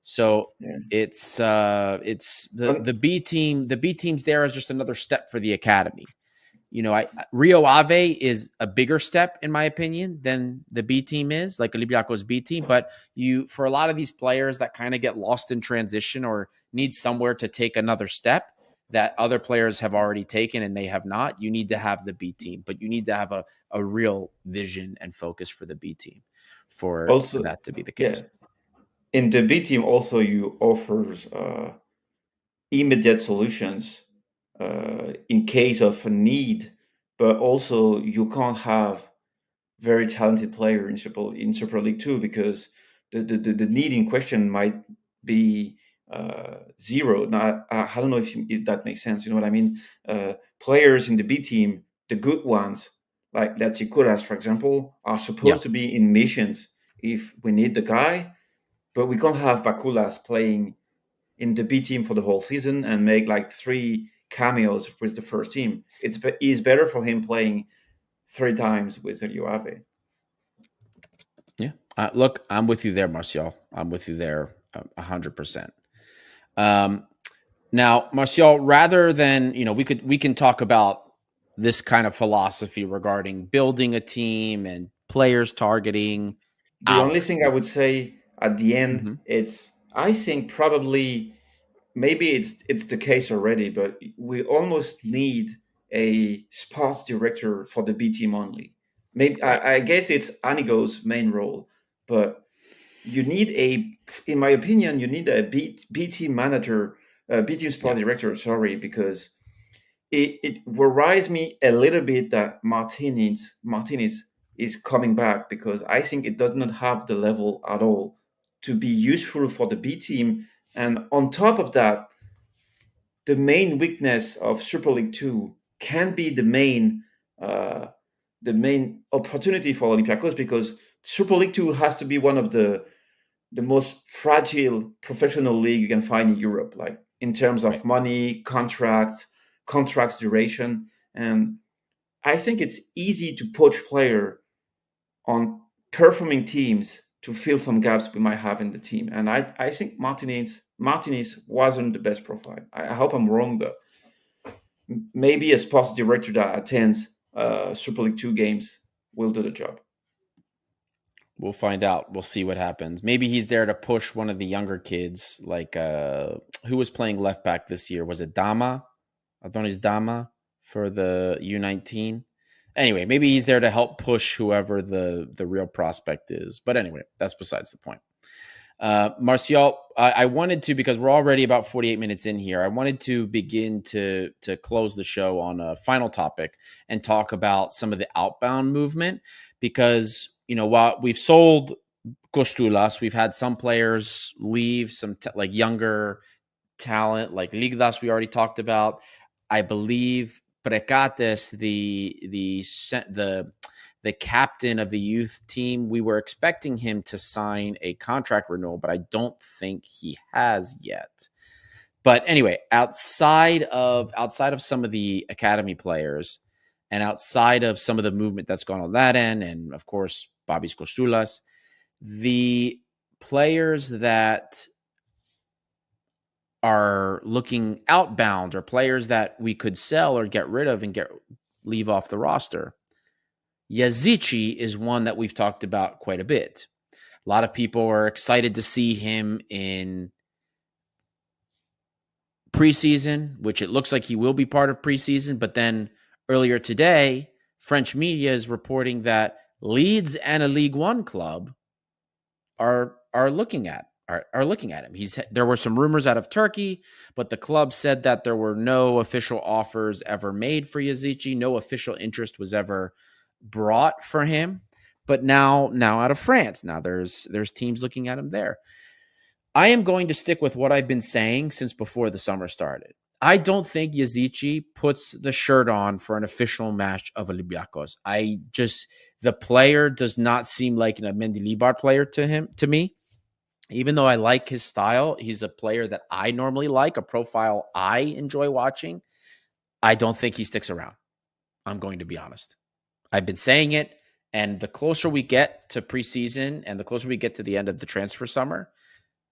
So it's the B team. The B team's there as just another step for the academy. You know, Rio Ave is a bigger step, in my opinion, than the B team is, like Olympiacos B team. But for a lot of these players that kind of get lost in transition or need somewhere to take another step that other players have already taken and they have not, you need to have the B team. But you need to have a real vision and focus for the B team for that to be the case. Yeah. In the B team, also you offers immediate solutions in case of a need, but also you can't have very talented player in Super League 2 because the need in question might be zero. Now, I don't know if that makes sense. You know what I mean? Players in the B team, the good ones, like Latsikuras, for example, are supposed to be in missions if we need the guy, but we can't have Bakulas playing in the B team for the whole season and make like 3 cameos with the first team. It's better for him playing 3 times with Rio Ave. Yeah. Look, I'm with you there, Martial. I'm with you there 100%. Now, Martial, rather than, we can talk about this kind of philosophy regarding building a team and players targeting. The only thing I would say at the end, I think probably maybe it's the case already, but we almost need a sports director for the B team only. Maybe I guess it's Anigo's main role, but you need in my opinion, you need a B team manager, B team sports director. Sorry, because it worries me a little bit that Martinez is coming back, because I think it does not have the level at all to be useful for the B team. And on top of that, the main weakness of Super League 2 can be the main opportunity for Olympiacos, because Super League 2 has to be one of the most fragile professional league you can find in Europe, like in terms of money, contracts duration. And I think it's easy to poach player on performing teams to fill some gaps we might have in the team. And I think Martinez wasn't the best profile. I hope I'm wrong, but maybe a sports director that attends Super League 2 games will do the job. We'll find out. We'll see what happens. Maybe he's there to push one of the younger kids, like who was playing left back this year? Was it Dama? Adonis Dama for the U19? Anyway, maybe he's there to help push whoever the real prospect is. But anyway, that's besides the point. Martial, I wanted to, because we're already about 48 minutes in here, I wanted to begin to close the show on a final topic and talk about some of the outbound movement, because, while we've sold Costulas, we've had some players leave, some like younger talent, like Ligdas we already talked about. I believe Precates, the captain of the youth team, we were expecting him to sign a contract renewal, but I don't think he has yet. But anyway, outside of some of the academy players and outside of some of the movement that's gone on that end, and of course, Babis Costulas, the players that are looking outbound or players that we could sell or get rid of and leave off the roster, Yazici is one that we've talked about quite a bit. A lot of people are excited to see him in preseason, which it looks like he will be part of preseason. But then earlier today, French media is reporting that Leeds and a League One club are looking at are looking at him. There were some rumors out of Turkey, but the club said that there were no official offers ever made for Yazici. No official interest was ever brought for him. But now out of France, now there's teams looking at him there. I am going to stick with what I've been saying since before the summer started. I don't think Yazici puts the shirt on for an official match of Olympiacos. The player does not seem like a Mendilibar player to me. Even though I like his style, he's a player that I normally like, a profile I enjoy watching. I don't think he sticks around. I'm going to be honest. I've been saying it, and the closer we get to preseason and the closer we get to the end of the transfer summer,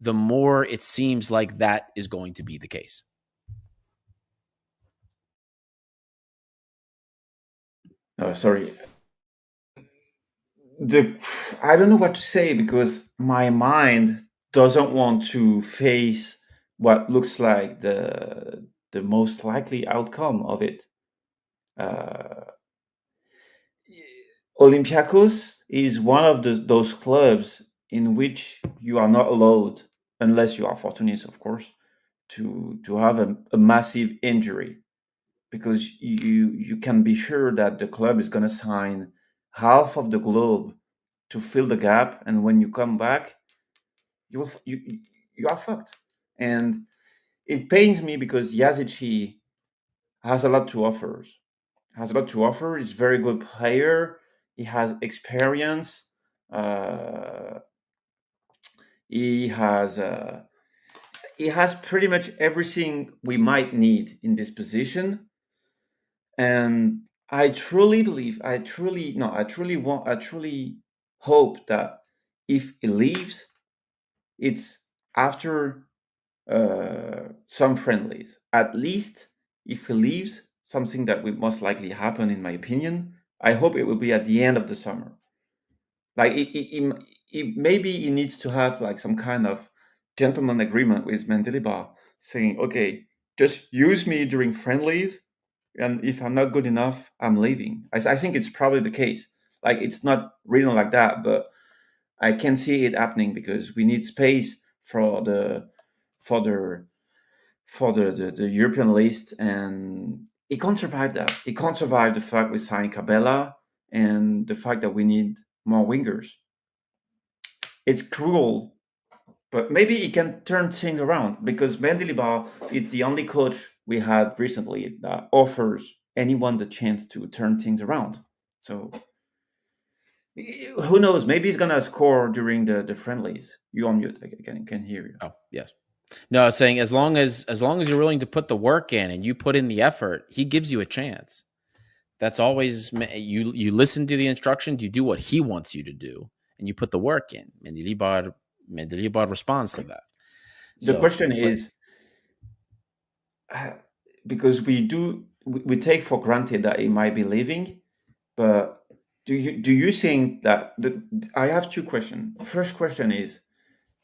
the more it seems like that is going to be the case. Sorry. I don't know what to say because my mind doesn't want to face what looks like the most likely outcome of it. Olympiacos is one of those clubs in which you are not allowed, unless you are fortunate, of course, to have a massive injury, because you can be sure that the club is going to sign half of the globe to fill the gap, and when you come back, you are fucked. And it pains me because Yazici has a lot to offer. He's a very good player. He has experience. Uh, he has pretty much everything we might need in this position. And I truly believe, I truly hope that if he leaves, it's after some friendlies. At least if he leaves, something that will most likely happen, in my opinion, I hope it will be at the end of the summer. Like maybe he needs to have like some kind of gentleman agreement with Mendilibar, saying, "Okay, just use me during friendlies, and if I'm not good enough, I'm leaving." I think it's probably the case. Like it's not written like that, but I can see it happening because we need space for the European list, and he can't survive that. He can't survive the fact we signed Cabela and the fact that we need more wingers. It's cruel, but maybe he can turn things around because Mendilibar is the only coach we had recently that offers anyone the chance to turn things around. So who knows? Maybe he's gonna score during the friendlies. You on mute? I can hear you. Oh, yes. No, I was saying as long as you're willing to put the work in and you put in the effort, he gives you a chance. That's always you listen to the instructions, you do what he wants you to do, and you put the work in. Mendilibar responds to that. The question is, because we take for granted that he might be leaving, but do you think that I have two questions. First question is,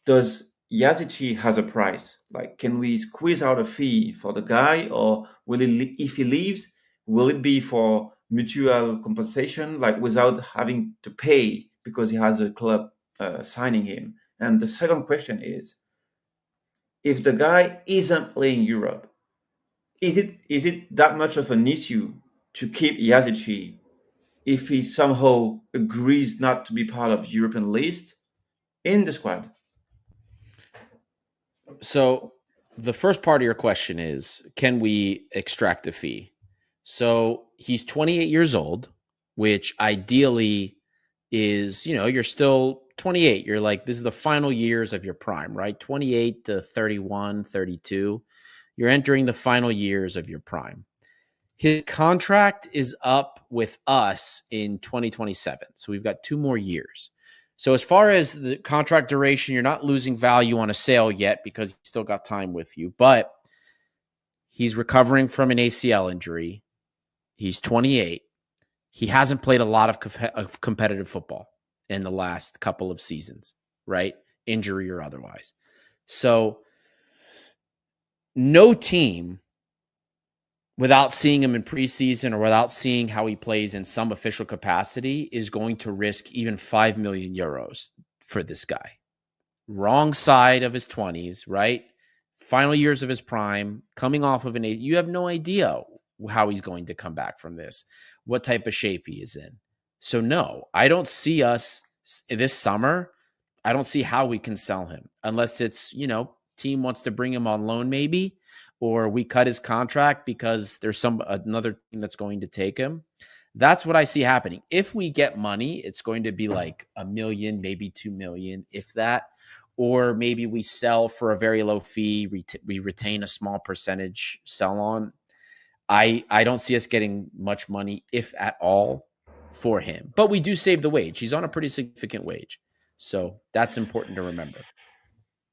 does Yazici has a price? Like, can we squeeze out a fee for the guy, or will it, if he leaves, will it be for mutual compensation, like without having to pay because he has a club signing him? And the second question is, if the guy isn't playing Europe, is it that much of an issue to keep Yazici if he somehow agrees not to be part of European list in the squad? So the first part of your question is, can we extract a fee? So he's 28 years old, which ideally is, you're still 28. You're like, this is the final years of your prime, right? 28 to 31, 32. You're entering the final years of your prime. His contract is up with us in 2027. So we've got 2 more years. So as far as the contract duration, you're not losing value on a sale yet because he's still got time with you. But he's recovering from an ACL injury. He's 28. He hasn't played a lot of competitive football in the last couple of seasons, right? Injury or otherwise. So no team, without seeing him in preseason or without seeing how he plays in some official capacity, is going to risk even 5 million euros for this guy, wrong side of his 20s, right? Final years of his prime, coming off of you have no idea how he's going to come back from this, what type of shape he is in. So no, I don't see us this summer. I don't see how we can sell him unless it's, team wants to bring him on loan maybe, or we cut his contract because there's another team that's going to take him. That's what I see happening. If we get money, it's going to be like $1 million, maybe 2 million, if that. Or maybe we sell for a very low fee. We retain a small percentage sell on. I don't see us getting much money, if at all, for him. But we do save the wage. He's on a pretty significant wage. So that's important to remember.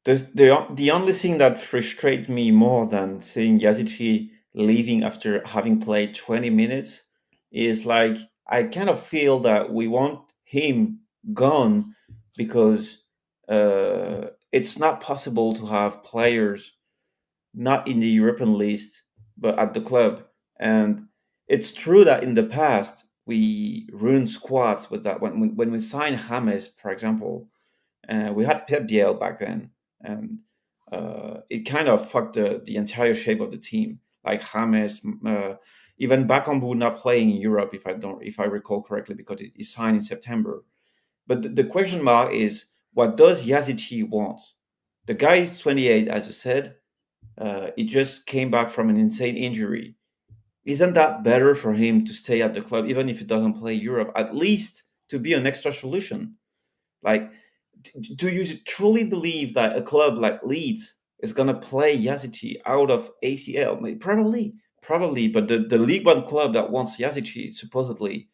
The only thing that frustrates me more than seeing Yazici leaving after having played 20 minutes is like I kind of feel that we want him gone because it's not possible to have players not in the European list but at the club. And it's true that in the past we ruined squads with that. When we signed James, for example, we had Pep Biel back then, and it kind of fucked the entire shape of the team. Like James, even Bakambu not playing in Europe, if I recall correctly, because he signed in September. But the question mark is, what does Yazici want? The guy is 28, as you said. He just came back from an insane injury. Isn't that better for him to stay at the club, even if he doesn't play Europe, at least to be an extra solution? Like, do you truly believe that a club like Leeds is going to play Yazici out of ACL? Probably, but the League One club that wants Yazici, supposedly,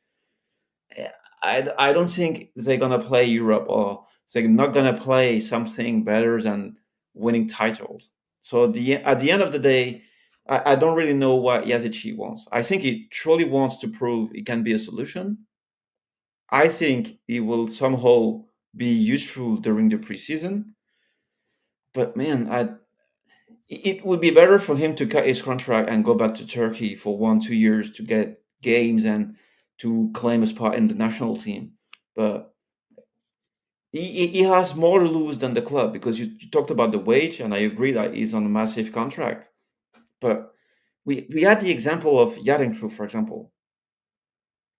I don't think they're going to play Europe, or they're not going to play something better than winning titles. So at the end of the day, I don't really know what Yazici wants. I think he truly wants to prove he can be a solution. I think he will somehow be useful during the preseason. But man, it would be better for him to cut his contract and go back to Turkey for 1-2 years to get games and to claim a spot in the national team. But he has more to lose than the club, because you talked about the wage, and I agree that he's on a massive contract. But we had the example of Yaremchuk, for example.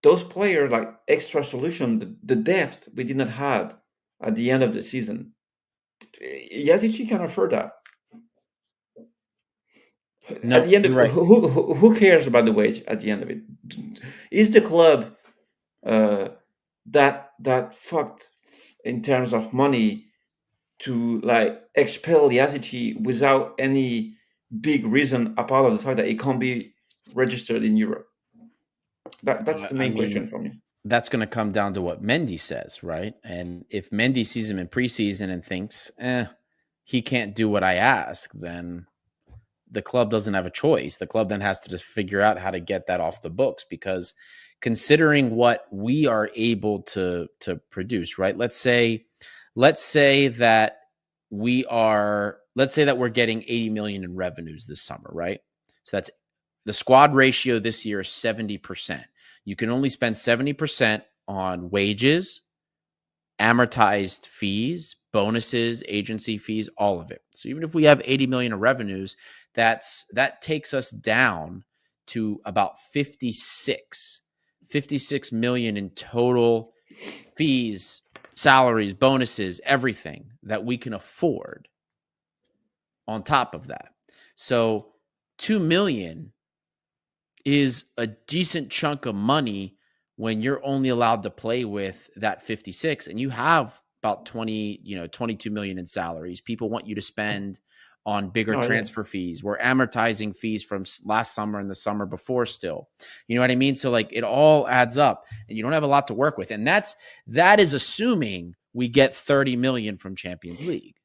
Those players, like extra solution, the depth we did not have at the end of the season. Yazici can afford that. No, At the end of you're right. who cares about the wage at the end of it? Is the club that fucked in terms of money to like expel Yazici without any big reason apart of the fact that it can't be registered in Europe? That's the main question for me. That's going to come down to what Mendy says, right? And if Mendy sees him in preseason and thinks, he can't do what I ask, then the club doesn't have a choice. The club then has to just figure out how to get that off the books, because considering what we are able to produce, right? Let's say that we're getting 80 million in revenues this summer, right? So that's the squad ratio this year is 70%. You can only spend 70% on wages, amortized fees, bonuses, agency fees, all of it. So even if we have 80 million in revenues, that takes us down to about 56 million in total fees, salaries, bonuses, everything that we can afford on top of that. So 2 million is a decent chunk of money when you're only allowed to play with that 56, and you have about 22 million in salaries. People want you to spend on bigger transfer fees. We're amortizing fees from last summer and the summer before still. You know what I mean? So like it all adds up, and you don't have a lot to work with. And that is assuming we get 30 million from Champions League.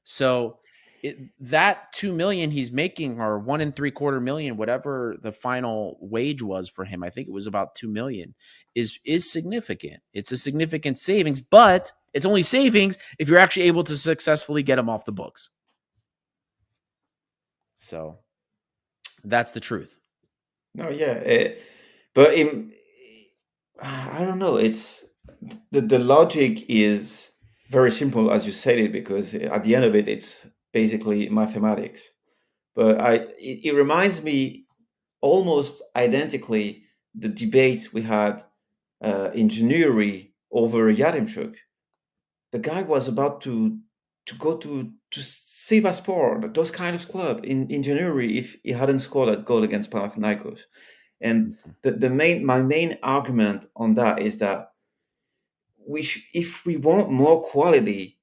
So that 2 million he's making, or 1.75 million, whatever the final wage was for him, I think it was about 2 million, is significant. It's a significant savings, but it's only savings if you're actually able to successfully get him off the books. So that's the truth. No, yeah, but I don't know. It's the logic is very simple as you said it, because at the end of it, it's basically mathematics. But it reminds me almost identically the debate we had in January over Yaremchuk. The guy was about to go to Sivasspor, those kind of club in January, if he hadn't scored that goal against Panathinaikos. And my main argument on that is that if we want more quality,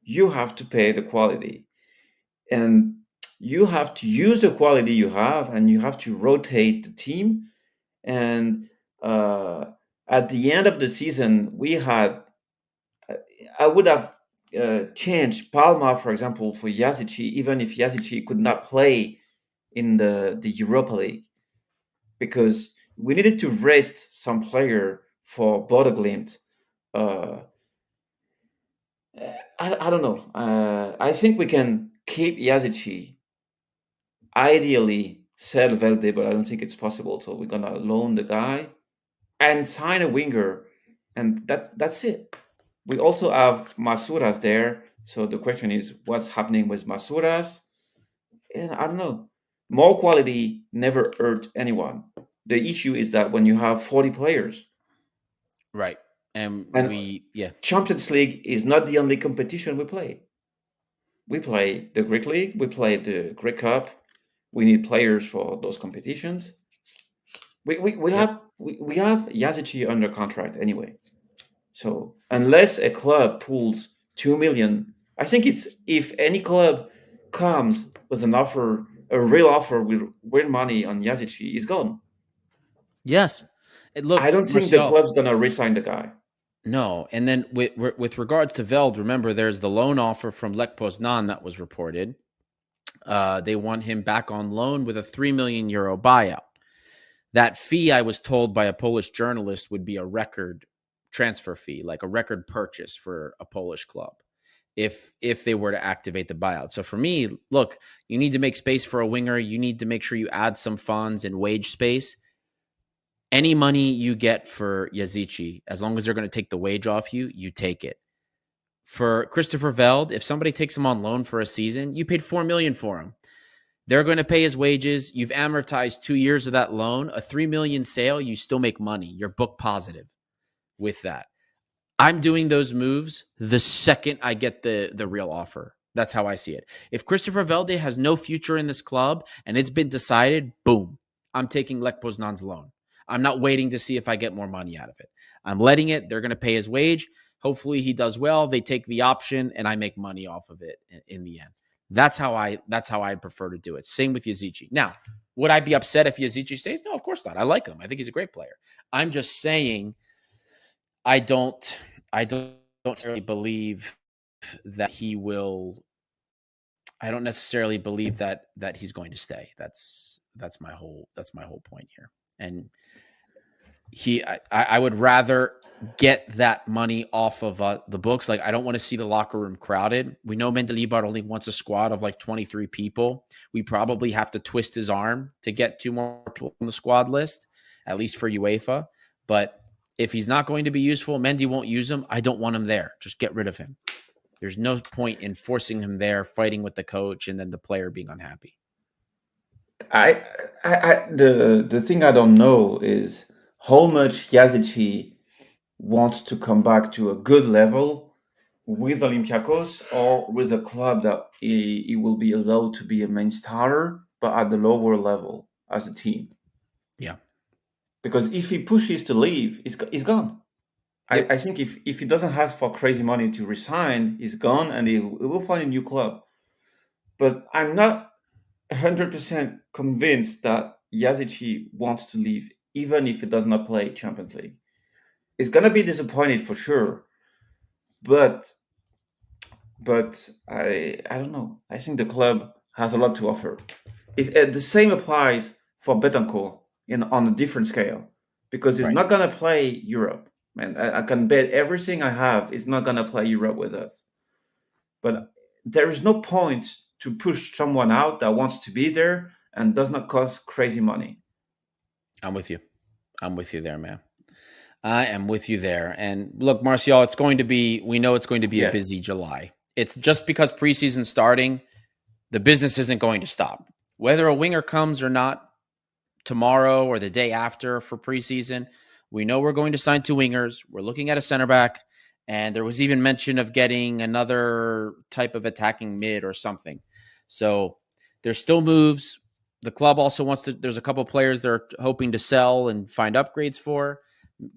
you have to pay the quality, and you have to use the quality you have, and you have to rotate the team. And at the end of the season, we had I would have changed Palma, for example, for Yazici, even if Yazici could not play in the Europa League, because we needed to rest some player for Bodo Glimt. Uh, I don't know. I think we can keep Yazici, ideally sell Velde, but I don't think it's possible. So we're gonna loan the guy and sign a winger, and that's it. We also have Masuras there. So the question is, what's happening with Masuras? And I don't know. More quality never hurt anyone. The issue is that when you have 40 players, Right. And and Champions League is not the only competition we play. We play the Greek League, we play the Greek Cup. We need players for those competitions. We have Yazici under contract anyway. So unless a club pulls 2 million, I think it's if any club comes with an offer, a real offer with real money on Yazici, is gone. Yes. Look, I don't think Martial, the club's gonna re-sign the guy. No. And then with regards to Veld, remember there's the loan offer from Lech Poznan that was reported. They want him back on loan with a 3 million euro buyout. That fee, I was told by a Polish journalist, would be a record transfer fee, like a record purchase for a Polish club, if they were to activate the buyout. So for me, look, you need to make space for a winger. You need to make sure you add some funds and wage space. Any money you get for Yazici, as long as they're going to take the wage off you, you take it. For Christopher Veld, if somebody takes him on loan for a season, you paid $4 million for him. They're going to pay his wages. You've amortized 2 years of that loan. A $3 million sale, you still make money. You're book positive with that. I'm doing those moves the second I get the real offer. That's how I see it. If Christopher Velde has no future in this club and it's been decided, boom, I'm taking Lech Poznan's loan. I'm not waiting to see if I get more money out of it. I'm letting it. They're going to pay his wage. Hopefully he does well. They take the option and I make money off of it in the end. That's how I prefer to do it. Same with Yazici. Now, would I be upset if Yazici stays? No, of course not. I like him. I think he's a great player. I'm just saying I don't necessarily believe that he will. I don't necessarily believe that he's going to stay. That's my whole point here. And I would rather get that money off of the books. Like, I don't want to see the locker room crowded. We know Mendilibar only wants a squad of like 23 people. We probably have to twist his arm to get 2 more people on the squad list, at least for UEFA. But if he's not going to be useful, Mendy won't use him. I don't want him there. Just get rid of him. There's no point in forcing him there, fighting with the coach, and then the player being unhappy. The thing I don't know is how much Yazici wants to come back to a good level with Olympiacos, or with a club that he will be allowed to be a main starter, but at the lower level as a team. Yeah. Because if he pushes to leave, he's gone. Yep. I think if he doesn't ask for crazy money to resign, he's gone, and he will find a new club. But I'm not 100% convinced that Yazici wants to leave, even if he does not play Champions League. He's gonna be disappointed for sure, but I don't know. I think the club has a lot to offer. The same applies for Betancourt on a different scale, because he's not gonna play Europe. Man, I can bet everything I have is not gonna play Europe with us. But there is no point to push someone out that wants to be there and does not cost crazy money. I'm with you there, man. I am with you there. And look, Martial, we know it's going to be a Yeah. busy July. It's just because preseason's starting, the business isn't going to stop. Whether a winger comes or not tomorrow or the day after for preseason, we know we're going to sign 2 wingers. We're looking at a center back. And there was even mention of getting another type of attacking mid or something. So there's still moves. The club also there's a couple of players they're hoping to sell and find upgrades for,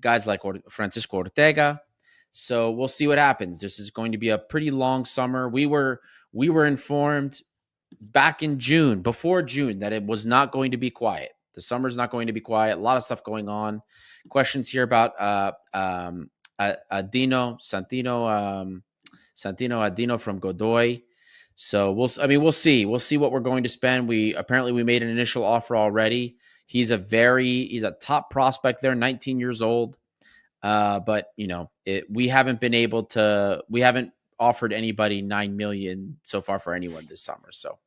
guys like Francisco Ortega. So we'll see what happens. This is going to be a pretty long summer. We were informed back in June, before June, that it was not going to be quiet. The summer's not going to be quiet. A lot of stuff going on. Questions here about Santino Adino from Godoy. So we'll see. We'll see what we're going to spend. We made an initial offer already. He's a top prospect there, 19 years old. But we haven't offered anybody 9 million so far for anyone this summer. So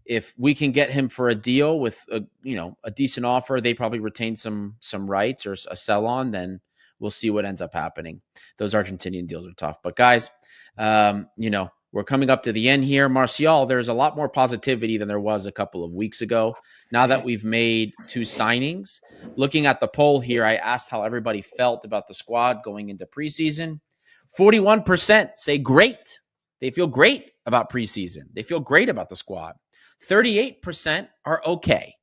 if we can get him for a deal with a decent offer, they probably retain some rights or a sell on, then we'll see what ends up happening. Those Argentinian deals are tough. But guys, we're coming up to the end here. Martial, there's a lot more positivity than there was a couple of weeks ago. Now that we've made 2 signings, looking at the poll here, I asked how everybody felt about the squad going into preseason. 41% say great. They feel great about preseason. They feel great about the squad. 38% are okay.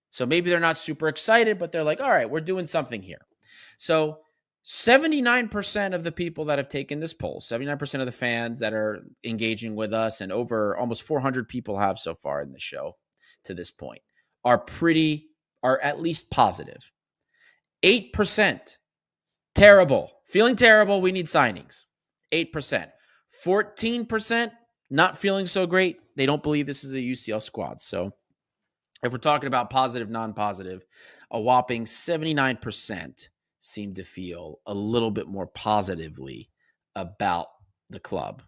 So maybe they're not super excited, but they're like, all right, we're doing something here. So 79% of the people that have taken this poll, 79% of the fans that are engaging with us, and over almost 400 people have so far in the show to this point, are at least positive. 8% terrible, feeling terrible, we need signings. 8%. 14% not feeling so great. They don't believe this is a UCL squad. So if we're talking about positive, non-positive, a whopping 79% seem to feel a little bit more positively about the club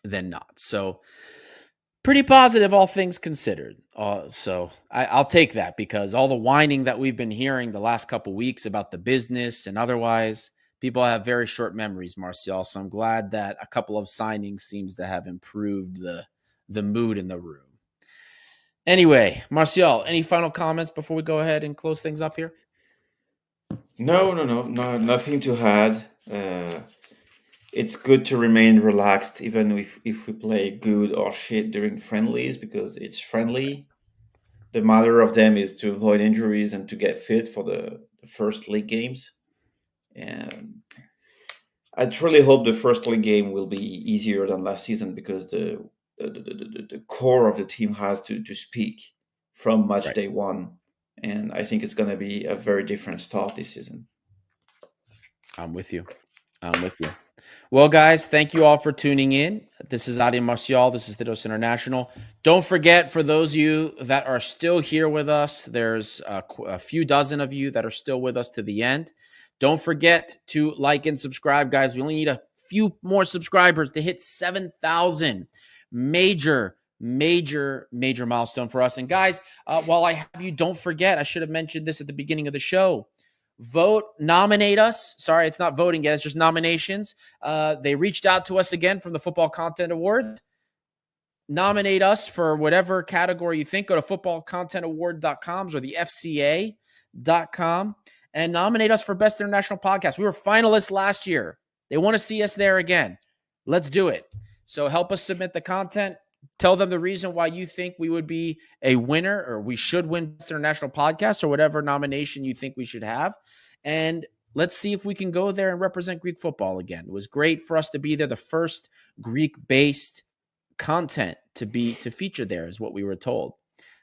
than not. So pretty positive, all things considered. So I'll take that, because all the whining that we've been hearing the last couple weeks about the business and otherwise, people have very short memories, Martial. So I'm glad that a couple of signings seems to have improved the mood in the room. Anyway, Martial, any final comments before we go ahead and close things up here? No, nothing to add. It's good to remain relaxed, even if we play good or shit during friendlies, because it's friendly. The matter of them is to avoid injuries and to get fit for the first league games. And I truly hope the first league game will be easier than last season, because the core of the team has to speak from match day 1. And I think it's going to be a very different start this season. I'm with you. Well, guys, thank you all for tuning in. This is Adi Martial. This is Titos International. Don't forget, for those of you that are still here with us, there's a few dozen of you that are still with us to the end. Don't forget to like and subscribe, guys. We only need a few more subscribers to hit 7,000. Major milestone for us. And guys, while I have you, don't forget, I should have mentioned this at the beginning of the show. Nominate us. Sorry, it's not voting yet. It's just nominations. They reached out to us again from the Football Content Award. Nominate us for whatever category you think. Go to footballcontentaward.com or the FCA.com and nominate us for Best International Podcast. We were finalists last year. They want to see us there again. Let's do it. So help us submit the content. Tell them the reason why you think we would be a winner, or we should win Best International Podcast, or whatever nomination you think we should have. And let's see if we can go there and represent Greek football again. It was great for us to be there. The first Greek-based content to feature there is what we were told.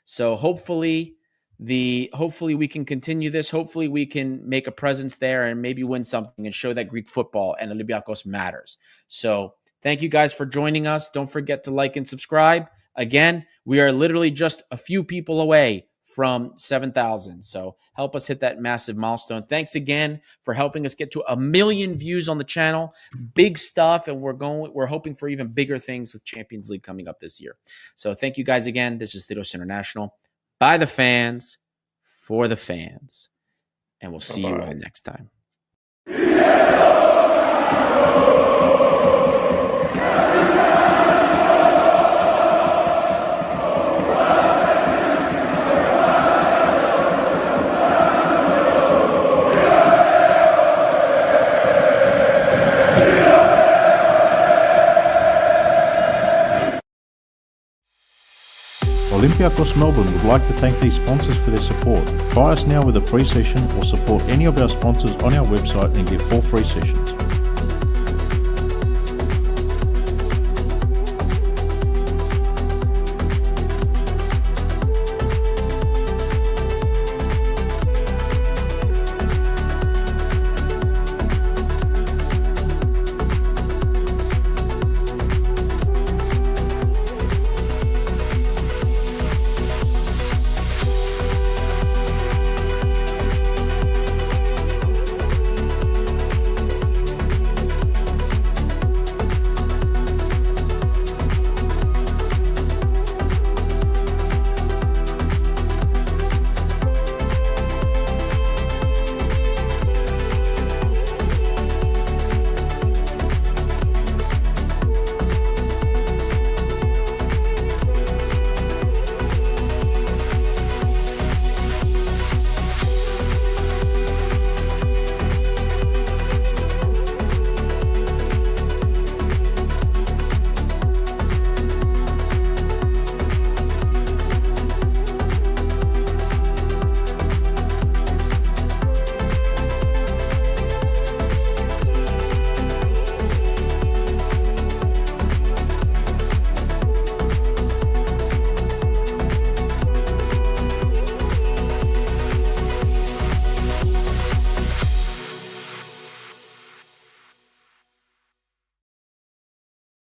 So hopefully we can continue this. Hopefully we can make a presence there and maybe win something and show that Greek football and Olympiacos matters. So thank you guys for joining us. Don't forget to like and subscribe. Again, we are literally just a few people away from 7,000. So help us hit that massive milestone. Thanks again for helping us get to 1 million views on the channel. Big stuff, and we're hoping for even bigger things with Champions League coming up this year. So thank you guys again. This is Titos International. By the fans, for the fans. And we'll see you all next time. Olympiacos Melbourne would like to thank these sponsors for their support. Try us now with a free session or support any of our sponsors on our website and get 4 free sessions.